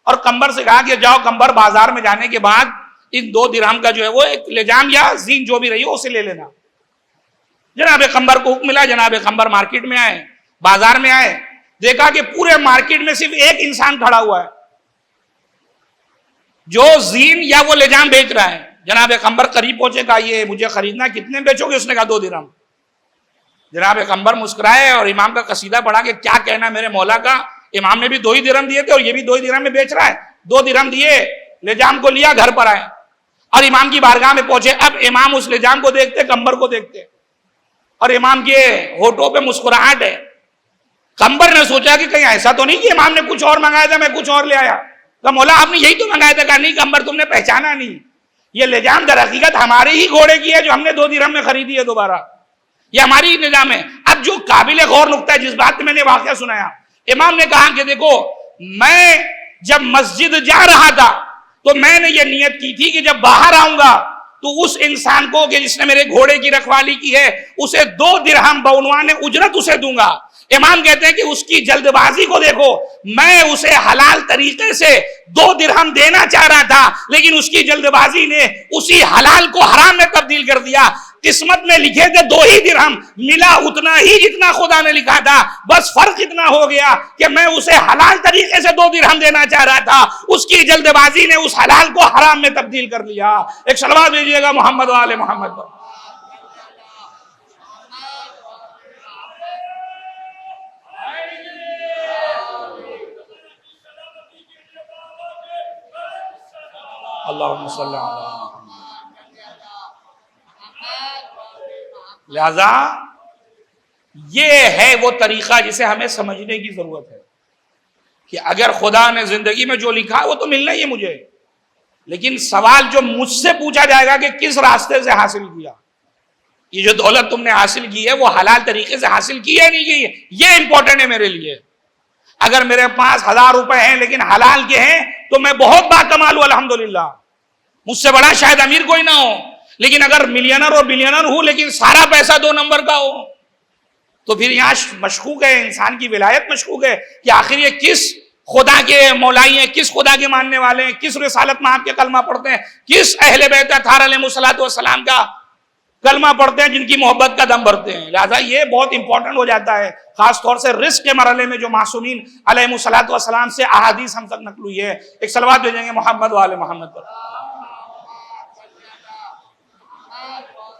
اور قمبر سے کہا کہ جاؤ قمبر بازار میں جانے کے بعد ان 2 درہم کا جو ہے وہ ایک لجام یا زین جو بھی رہی ہو اسے لے لینا۔ جناب قمبر کو حکم ملا، جناب قمبر مارکیٹ میں آئے، بازار میں آئے، دیکھا کہ پورے مارکیٹ میں صرف ایک انسان کھڑا ہوا ہے جو زین یا وہ لجام بیچ رہا ہے۔ جناب قمبر قریب پہنچے، کہا یہ مجھے خریدنا، کتنے بیچو گے؟ اس نے کہا 2 درہم۔ جناب قمبر مسکرائے اور امام کا قصیدہ پڑھا کہ کیا کہنا میرے مولا کا، امام نے بھی 2 ہی درہم دیے تھے اور یہ بھی 2 ہی درہم میں بیچ رہا ہے۔ 2 درہم دیے، لجام کو لیا، گھر پر آئے اور امام کی بارگاہ میں پہنچے۔ اب امام اس لجام کو دیکھتے، قمبر کو دیکھتے اور امام کے ہونٹوں پہ مسکراہٹ ہے۔ قمبر نے سوچا کہ کہیں ایسا تو نہیں کہ امام نے کچھ اور منگایا تھا میں کچھ اور لے آیا، کہا مولا آپ نے یہی تو منگایا تھا۔ کہا نہیں قمبر تم نے پہچانا نہیں، یہ لجام در حقیقت ہمارے ہی گھوڑے کی ہے جو ہم نے 2 درہم میں خریدی ہے دوبارہ، یہ ہماری نظام ہے۔ اب جو قابل غور نقطہ ہے جس بات میں نے واقعہ سنایا، امام نے کہا کہ دیکھو میں جب مسجد جا رہا تھا تو میں نے یہ نیت کی تھی کہ جب باہر آؤں گا تو اس انسان کو کہ جس نے میرے گھوڑے کی رکھوالی کی ہے اسے 2 درہم بعنوان اجرت اسے دوں گا۔ امام کہتے ہیں کہ اس کی جلد بازی کو دیکھو، میں اسے حلال طریقے سے 2 درہم دینا چاہ رہا تھا لیکن اس کی جلد بازی نے اسی حلال کو حرام میں تبدیل کر دیا۔ قسمت میں لکھے تھے 2 ہی درہم، ملا اتنا ہی جتنا خدا نے لکھا تھا، بس فرق اتنا ہو گیا کہ میں اسے حلال طریقے سے 2 درہم دینا چاہ رہا تھا، اس کی جلد بازی نے اس حلال کو حرام میں تبدیل کر لیا۔ ایک صلوات بھیجیے گا محمد و آل محمد پر۔ اللہم صلی اللہ علیہ وسلم۔ لہذا یہ ہے وہ طریقہ جسے ہمیں سمجھنے کی ضرورت ہے کہ اگر خدا نے زندگی میں جو لکھا ہے وہ تو ملنا ہی ہے مجھے، لیکن سوال جو مجھ سے پوچھا جائے گا کہ کس راستے سے حاصل کیا، یہ جو دولت تم نے حاصل کی ہے وہ حلال طریقے سے حاصل کی ہے نہیں کی ہے، یہ امپورٹنٹ ہے میرے لیے۔ اگر میرے پاس 1000 روپے ہیں لیکن حلال کے ہیں تو میں بہت باکمال ہوں الحمدللہ، مجھ سے بڑا شاید امیر کوئی نہ ہو، لیکن اگر ملینر اور بلینر ہوں لیکن سارا پیسہ 2 نمبر کا ہو تو پھر یہاں مشکوک ہے، انسان کی ولایت مشکوک ہے کہ آخر یہ کس خدا کے مولائی ہیں، کس خدا کے ماننے والے ہیں، کس رسالت میں آپ کے کلمہ پڑھتے ہیں، کس اہل بیت اطہار علیہ الصلوۃ والسلام کا کلمہ پڑھتے ہیں جن کی محبت کا دم بھرتے ہیں۔ لہٰذا یہ بہت امپورٹنٹ ہو جاتا ہے، خاص طور سے رزق کے مرحلے میں جو معصومین علیہ الصلوۃ والسلام سے احادیث ہم تک نقل ہوئی ہے۔ ایک صلوات بھیجیں گے محمد و آل محمد پر۔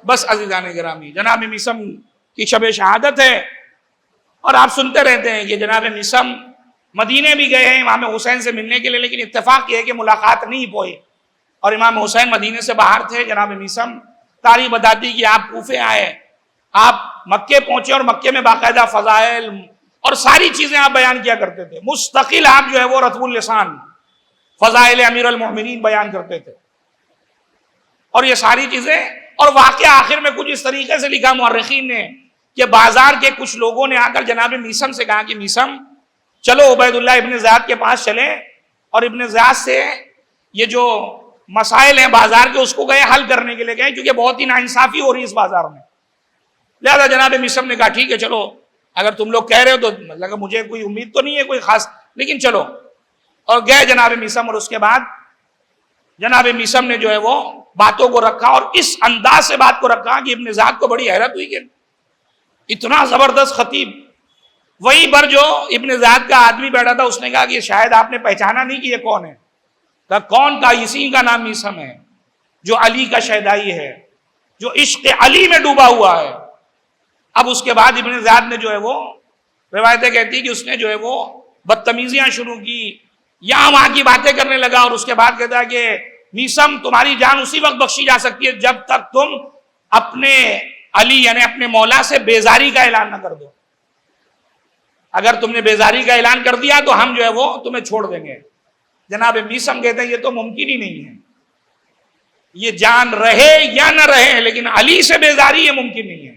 بس عزیزان گرامی، جناب میثم کی شب شہادت ہے اور آپ سنتے رہتے ہیں کہ جناب میثم مدینے بھی گئے ہیں امام حسین سے ملنے کے لیے، لیکن اتفاق یہ ہے کہ ملاقات نہیں ہوئی اور امام حسین مدینے سے باہر تھے۔ جناب میثم تاریخ بتاتی کہ آپ کوفے آئے، آپ مکے پہنچے اور مکے میں باقاعدہ فضائل اور ساری چیزیں آپ بیان کیا کرتے تھے، مستقل آپ جو ہے وہ رطب اللسان فضائل امیر المؤمنین بیان کرتے تھے اور یہ ساری چیزیں۔ اور واقعہ آخر میں کچھ اس طریقے سے لکھا مورخین نے کہ بازار کے کچھ لوگوں نے آ کر جناب میثم سے کہا کہ میثم چلو عبید اللہ ابن زیاد کے پاس چلیں اور ابن زیاد سے یہ جو مسائل ہیں بازار کے اس کو گئے حل کرنے کے لیے گئے، کیونکہ بہت ہی ناانصافی ہو رہی ہے اس بازار میں۔ لہذا جناب میثم نے کہا ٹھیک ہے چلو، اگر تم لوگ کہہ رہے ہو تو مطلب مجھے کوئی امید تو نہیں ہے کوئی خاص، لیکن چلو۔ اور گئے جناب میثم، اور اس کے بعد جناب میثم نے جو ہے وہ باتوں کو رکھا اور اس انداز سے بات کو رکھا کہ ابن زیاد کو بڑی حیرت ہوئی کہ اتنا زبردست خطیب۔ وہیں پر جو ابن زیاد کا آدمی بیٹھا تھا اس نے کہا کہ شاید آپ نے پہچانا نہیں کہ یہ کون ہے۔ کہا کون؟ کا اسی کا نام میثم ہے جو علی کا شیدائی ہے، جو عشق علی میں ڈوبا ہوا ہے۔ اب اس کے بعد ابن زیاد نے جو ہے وہ روایتیں کہتی ہیں کہ اس نے جو ہے وہ بدتمیزیاں شروع کی، یہاں وہاں کی باتیں کرنے لگا، اور اس کے بعد کہتا ہے کہ میثم تمہاری جان اسی وقت بخشی جا سکتی ہے جب تک تم اپنے علی یعنی اپنے مولا سے بیزاری کا اعلان نہ کر دو۔ اگر تم نے بیزاری کا اعلان کر دیا تو ہم جو ہے وہ تمہیں چھوڑ دیں گے۔ جناب میثم کہتے ہیں یہ تو ممکن ہی نہیں ہے، یہ جان رہے یا نہ رہے لیکن علی سے بیزاری یہ ممکن نہیں ہے،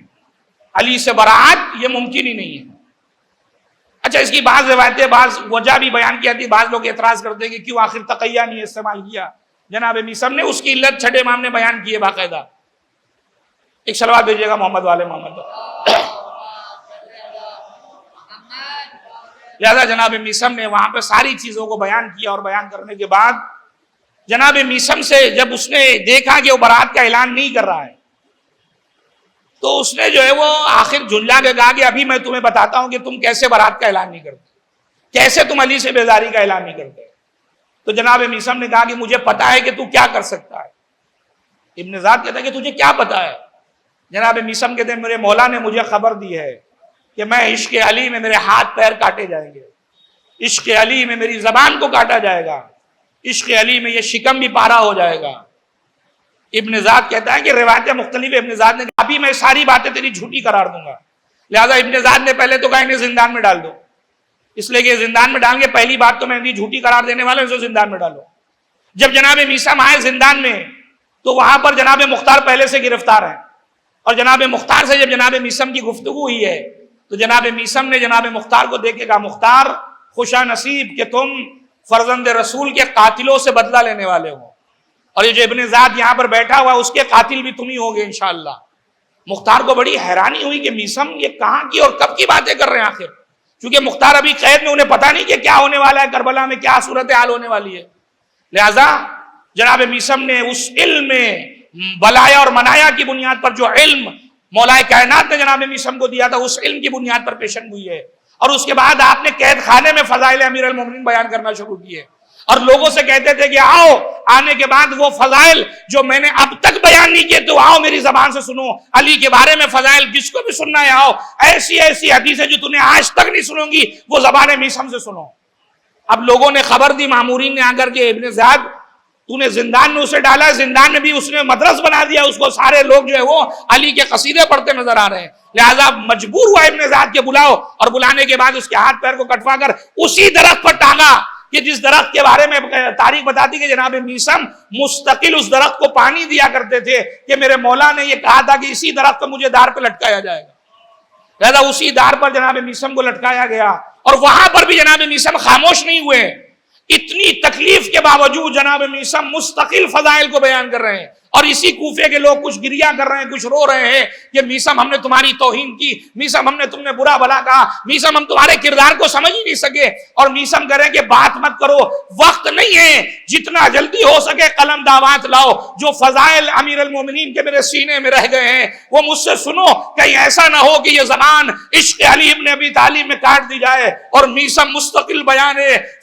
علی سے برات یہ ممکن ہی نہیں ہے۔ اچھا اس کی بعض روایتیں بعض وجہ بھی بیان کی جاتی ہے، بعض لوگ اعتراض کرتے ہیں کہ کیوں آخر تقیہ نہیں استعمال کیا. جناب میثم نے اس کی علت چھٹے امام نے بیان کی ہے باقاعدہ. ایک صلوات بھیجیے گا محمد والے محمد. لہذا جناب میثم نے وہاں پہ ساری چیزوں کو بیان کیا، اور بیان کرنے کے بعد جناب میثم سے جب اس نے دیکھا کہ وہ برات کا اعلان نہیں کر رہا ہے تو اس نے جو ہے وہ آخر جھنجھلا کے کہا کہ ابھی میں تمہیں بتاتا ہوں کہ تم کیسے برات کا اعلان نہیں کرتے، کیسے تم علی سے بیزاری کا اعلان نہیں کرتے. تو جناب میثم نے کہا کہ مجھے پتا ہے کہ تو کیا کر سکتا ہے. ابن زاد کہتا ہے کہ تجھے کیا پتا ہے؟ جناب میثم کہتے ہیں میرے مولا نے مجھے خبر دی ہے کہ میں عشق علی میں میرے ہاتھ پیر کاٹے جائیں گے، عشق علی میں میری زبان کو کاٹا جائے گا، عشق علی میں یہ شکم بھی پارا ہو جائے گا. ابن زاد کہتا ہے کہ روایتیں مختلف. ابن زاد نے کہا ابھی میں ساری باتیں تیری جھوٹی قرار دوں گا. لہٰذا ابن زاد نے پہلے تو کہا انہیں زندان میں ڈال دو، اس لیے کہ زندان میں ڈالیں گے، پہلی بات تو میں انہیں جھوٹی قرار دینے والے اسے زندان میں ڈالو. جب جناب میثم آئے زندان میں تو وہاں پر جناب مختار پہلے سے گرفتار ہیں، اور جناب مختار سے جب جناب میثم کی گفتگو ہوئی ہے تو جناب میثم نے جناب مختار کو دیکھ کے کہا مختار خوشا نصیب کہ تم فرزند رسول کے قاتلوں سے بدلہ لینے والے ہو، اور یہ جو ابن زاد یہاں پر بیٹھا ہوا اس کے قاتل بھی تم ہی ہوگے انشاءاللہ. مختار کو بڑی حیرانی ہوئی کہ میثم یہ کہاں کی اور کب کی باتیں کر رہے ہیں آخر، کیونکہ مختار ابھی قید میں، انہیں پتا نہیں کہ کیا ہونے والا ہے، کربلا میں کیا صورتحال ہونے والی ہے. لہذا جناب میثم نے اس علم میں بلایا اور منایا کی بنیاد پر جو علم مولا کائنات نے جناب میثم کو دیا تھا اس علم کی بنیاد پر پیشن گوئی ہے. اور اس کے بعد آپ نے قید خانے میں فضائل امیر المومنین بیان کرنا شروع کیے، اور لوگوں سے کہتے تھے کہ آؤ، آنے کے بعد وہ فضائل جو میں نے اب تک بیان نہیں کیے تو آؤ میری زبان سے سنو. علی کے بارے میں فضائل جس کو بھی سننا ہے آؤ، ایسی ایسی حدیثیں جو تمہیں آج تک نہیں سنو گی وہ زبان میثم سے سنو. اب لوگوں نے خبر دی مامورین نے آ کر کے ابن زیاد تو نے زندان میں اسے ڈالا ہے، زندان میں بھی اس نے مدرس بنا دیا اس کو، سارے لوگ جو ہے وہ علی کے قصیدے پڑھتے نظر آ رہے ہیں. لہذا مجبور ہوا ابن زیاد کے بلاؤ، اور بلانے کے بعد اس کے ہاتھ پیر کو کٹوا کر اسی درخت پر ٹانگا کہ جس درخت کے بارے میں تاریخ بتاتی کہ جناب میثم مستقل اس درخت کو پانی دیا کرتے تھے کہ میرے مولا نے یہ کہا تھا کہ اسی درخت کو مجھے دار پہ لٹکایا جائے گا. لہذا اسی دار پر جناب میثم کو لٹکایا گیا، اور وہاں پر بھی جناب میثم خاموش نہیں ہوئے. اتنی تکلیف کے باوجود جناب میثم مستقل فضائل کو بیان کر رہے ہیں، اور اسی کوفے کے لوگ کچھ گریہ کر رہے ہیں، کچھ رو رہے ہیں کہ میثم ہم نے تمہاری توہین کی، میثم ہم نے تم نے برا بھلا کہا، میثم ہم تمہارے کردار کو سمجھ ہی نہیں سکے. اور میثم کہہ رہے ہیں کہ بات مت کرو، وقت نہیں ہے، جتنا جلدی ہو سکے قلم دعوات لاؤ، جو فضائل امیر المومنین کے میرے سینے میں رہ گئے ہیں وہ مجھ سے سنو، کہیں ایسا نہ ہو کہ یہ زبان عشق علی ابن ابی طالب میں کاٹ دی جائے. اور میثم مستقل بیان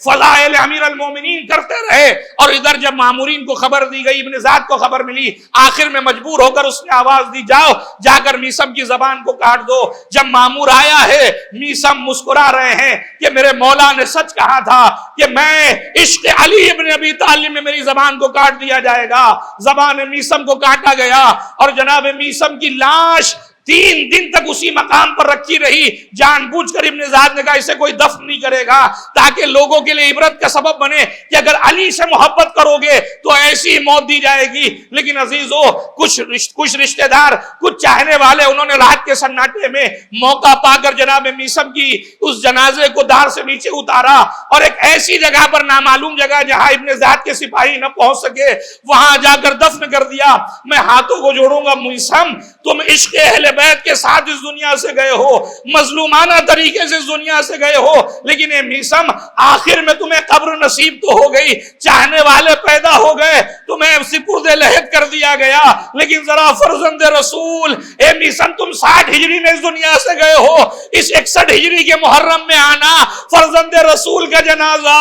فضائل امیر المومنین کرتے رہے. اور ادھر جب مامورین کو خبر دی گئی، ابن زاد کو خبر ملی، آخر میں مجبور ہو کر اس نے آواز دی جاؤ جا کر میثم کی زبان کو کاٹ دو. جب مامور آیا ہے میثم مسکرا رہے ہیں کہ میرے مولا نے سچ کہا تھا کہ میں عشق علی ابن ابی طالب میں میری زبان کو کاٹ دیا جائے گا. زبان میثم کو کاٹا گیا، اور جناب میثم کی لاش 3 دن تک اسی مقام پر رکھی رہی. جان بوجھ کر ابن زاد نے کہا اسے کوئی دفن نہیں کرے گا تاکہ لوگوں کے لیے عبرت کا سبب بنے کہ اگر علی سے محبت کرو گے تو ایسی موت دی جائے گی. لیکن عزیزو کچھ رشتہ دار، کچھ چاہنے والے، انہوں نے رات کے سناٹے میں موقع پا کر جناب میثم کی اس جنازے کو دار سے نیچے اتارا، اور ایک ایسی جگہ پر، نامعلوم جگہ جہاں ابن زاد کے سپاہی نہ پہنچ سکے، وہاں جا کر دفن کر دیا. میں ہاتھوں کو جوڑوں گا میثم، تم عشق اہل بیت کے ساتھ اس دنیا سے گئے ہو، مظلومانہ طریقے سے اس دنیا سے گئے ہو، لیکن اے میثم آخر میں تمہیں قبر نصیب تو ہو گئی، چاہنے والے پیدا ہو گئے، تمہیں سپرد لحد کر دیا گیا. لیکن ذرا فرزند رسول اے میثم تم 60 ہجری میں اس دنیا سے گئے ہو، اس 61 ہجری کے محرم میں آنا، فرزند رسول کا جنازہ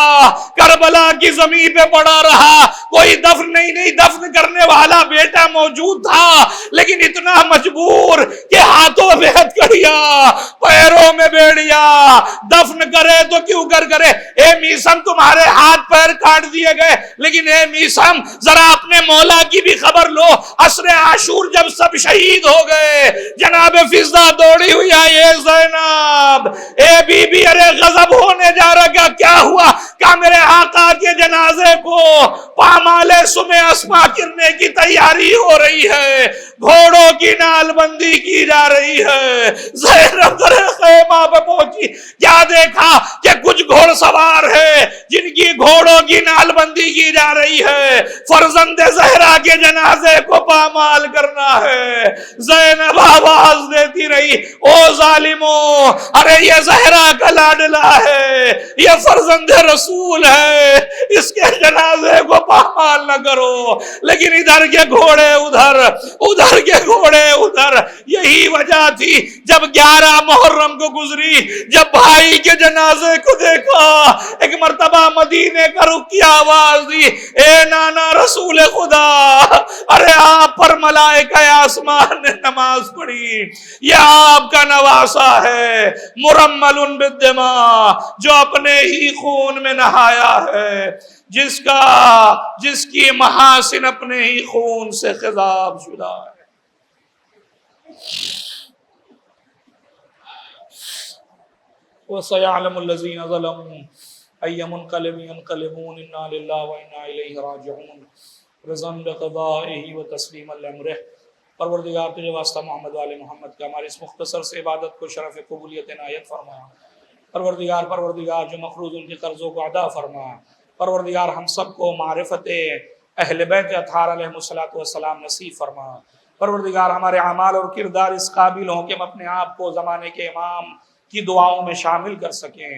کربلا کی زمین پہ پڑا رہا، کوئی دفن نہیں دفن کرنے والا بیٹا موجود تھا، لیکن اتنا مجبور کہ ہاتھوں میں ہتھکڑیاں، پیروں میں بیڑیا، دفن کرے تو کیوں کرے. اے میثم تمہارے ہاتھ پیر کاٹ دیے گئے، لیکن اے میثم ذرا اپنے مولا کی بھی خبر لو. عصر عاشور جب سب شہید ہو گئے، جناب فضہ دوڑی ہوئی آئی، اے زینب، اے بی بی، ارے غضب ہونے جا رہا، کیا ہوا؟ کہا میرے آقا کے جنازے کو پامال سمے اسما کرنے کی تیاری ہو رہی ہے، گھوڑوں کی نال بندی کی جا رہی ہے۔ زینب در خیمہ پہ پہنچی، کیا دیکھا کہ کچھ گھوڑ سوار ہے جن کی گھوڑوں کی نال بندی کی جا رہی ہے، فرزند زہرا کے جنازے کو پامال کرنا ہے۔ زینب آواز دیتی رہی، او ظالموں، ارے یہ زہرا کا لاڈلا ہے، یہ فرزند رسول ہے، اس کے جنازے کو پامال نہ کرو۔ لیکن ادھر کے گھوڑے ادھر، ادھر کے گھوڑے ادھر۔ یہی وجہ تھی جب 11 محرم کو گزری، جب بھائی کے جنازے کو دیکھا، ایک مرتبہ مدینے کا رخ کی آواز دی، اے نانا رسول خدا، ارے آپ پر ملائکہ آسمان نے نماز پڑھی، یہ آپ کا نواسا ہے، مرمل بالدماء، جو اپنے ہی خون میں نہایا ہے، جس کی محاسن اپنے ہی خون سے خضاب شدہ ہے۔ وَسَيَعْلَمُ الَّذِينَ ظَلَمُوا أَيَّ مُنْقَلِبٍ يَنْقَلِبُونَ إِنَّا لِلَّهِ وَإِنَّا إِلَيْهِ رَاجِعُونَ رضا بقضائه وتسليما لأمره۔ پروردگار تجھے واسطہ محمد والے محمد کا ہماری اس مختصر سے عبادت کو شرف قبولیت عنایت فرما۔ پروردگار جو مقروض ان کے قرضوں کو ادا فرما۔ پروردگار ہم سب کو معرفت اہل بیت اطہار علیہ السلام نصیب فرما۔ پروردگار ہمارے اعمال اور کردار اس قابل ہوں کہ ہم اپنے آپ کو زمانے کے امام کی دعاؤں میں شامل کر سکیں۔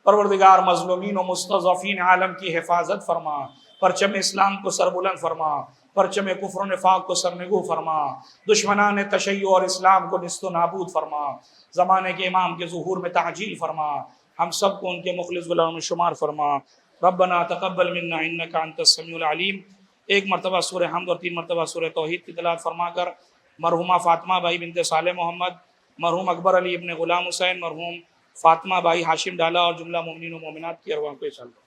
پروردگار مظلومین و مستضعفین عالم کی حفاظت فرما، پرچم اسلام کو سربلند فرما، پرچم کفر و نفاق کو سرنگو فرما، دشمنان تشیع اور اسلام کو نست و نابود فرما، زمانے کے امام کے ظہور میں تعجیل فرما، ہم سب کو ان کے مخلص غلاموں میں شمار فرما۔ ربنا تقبل منا انک انت السمیع العلیم۔ ایک مرتبہ سورہ حمد اور 3 مرتبہ سورہ توحید کی تلاوت فرما کر مرحومہ فاطمہ بائی بنت صالح محمد، مرحوم اکبر علی ابن غلام حسین، مرحوم فاطمہ بائی ہاشم ڈالا اور جملہ مومنین و مومنات کی ارواح کو انشاءاللہ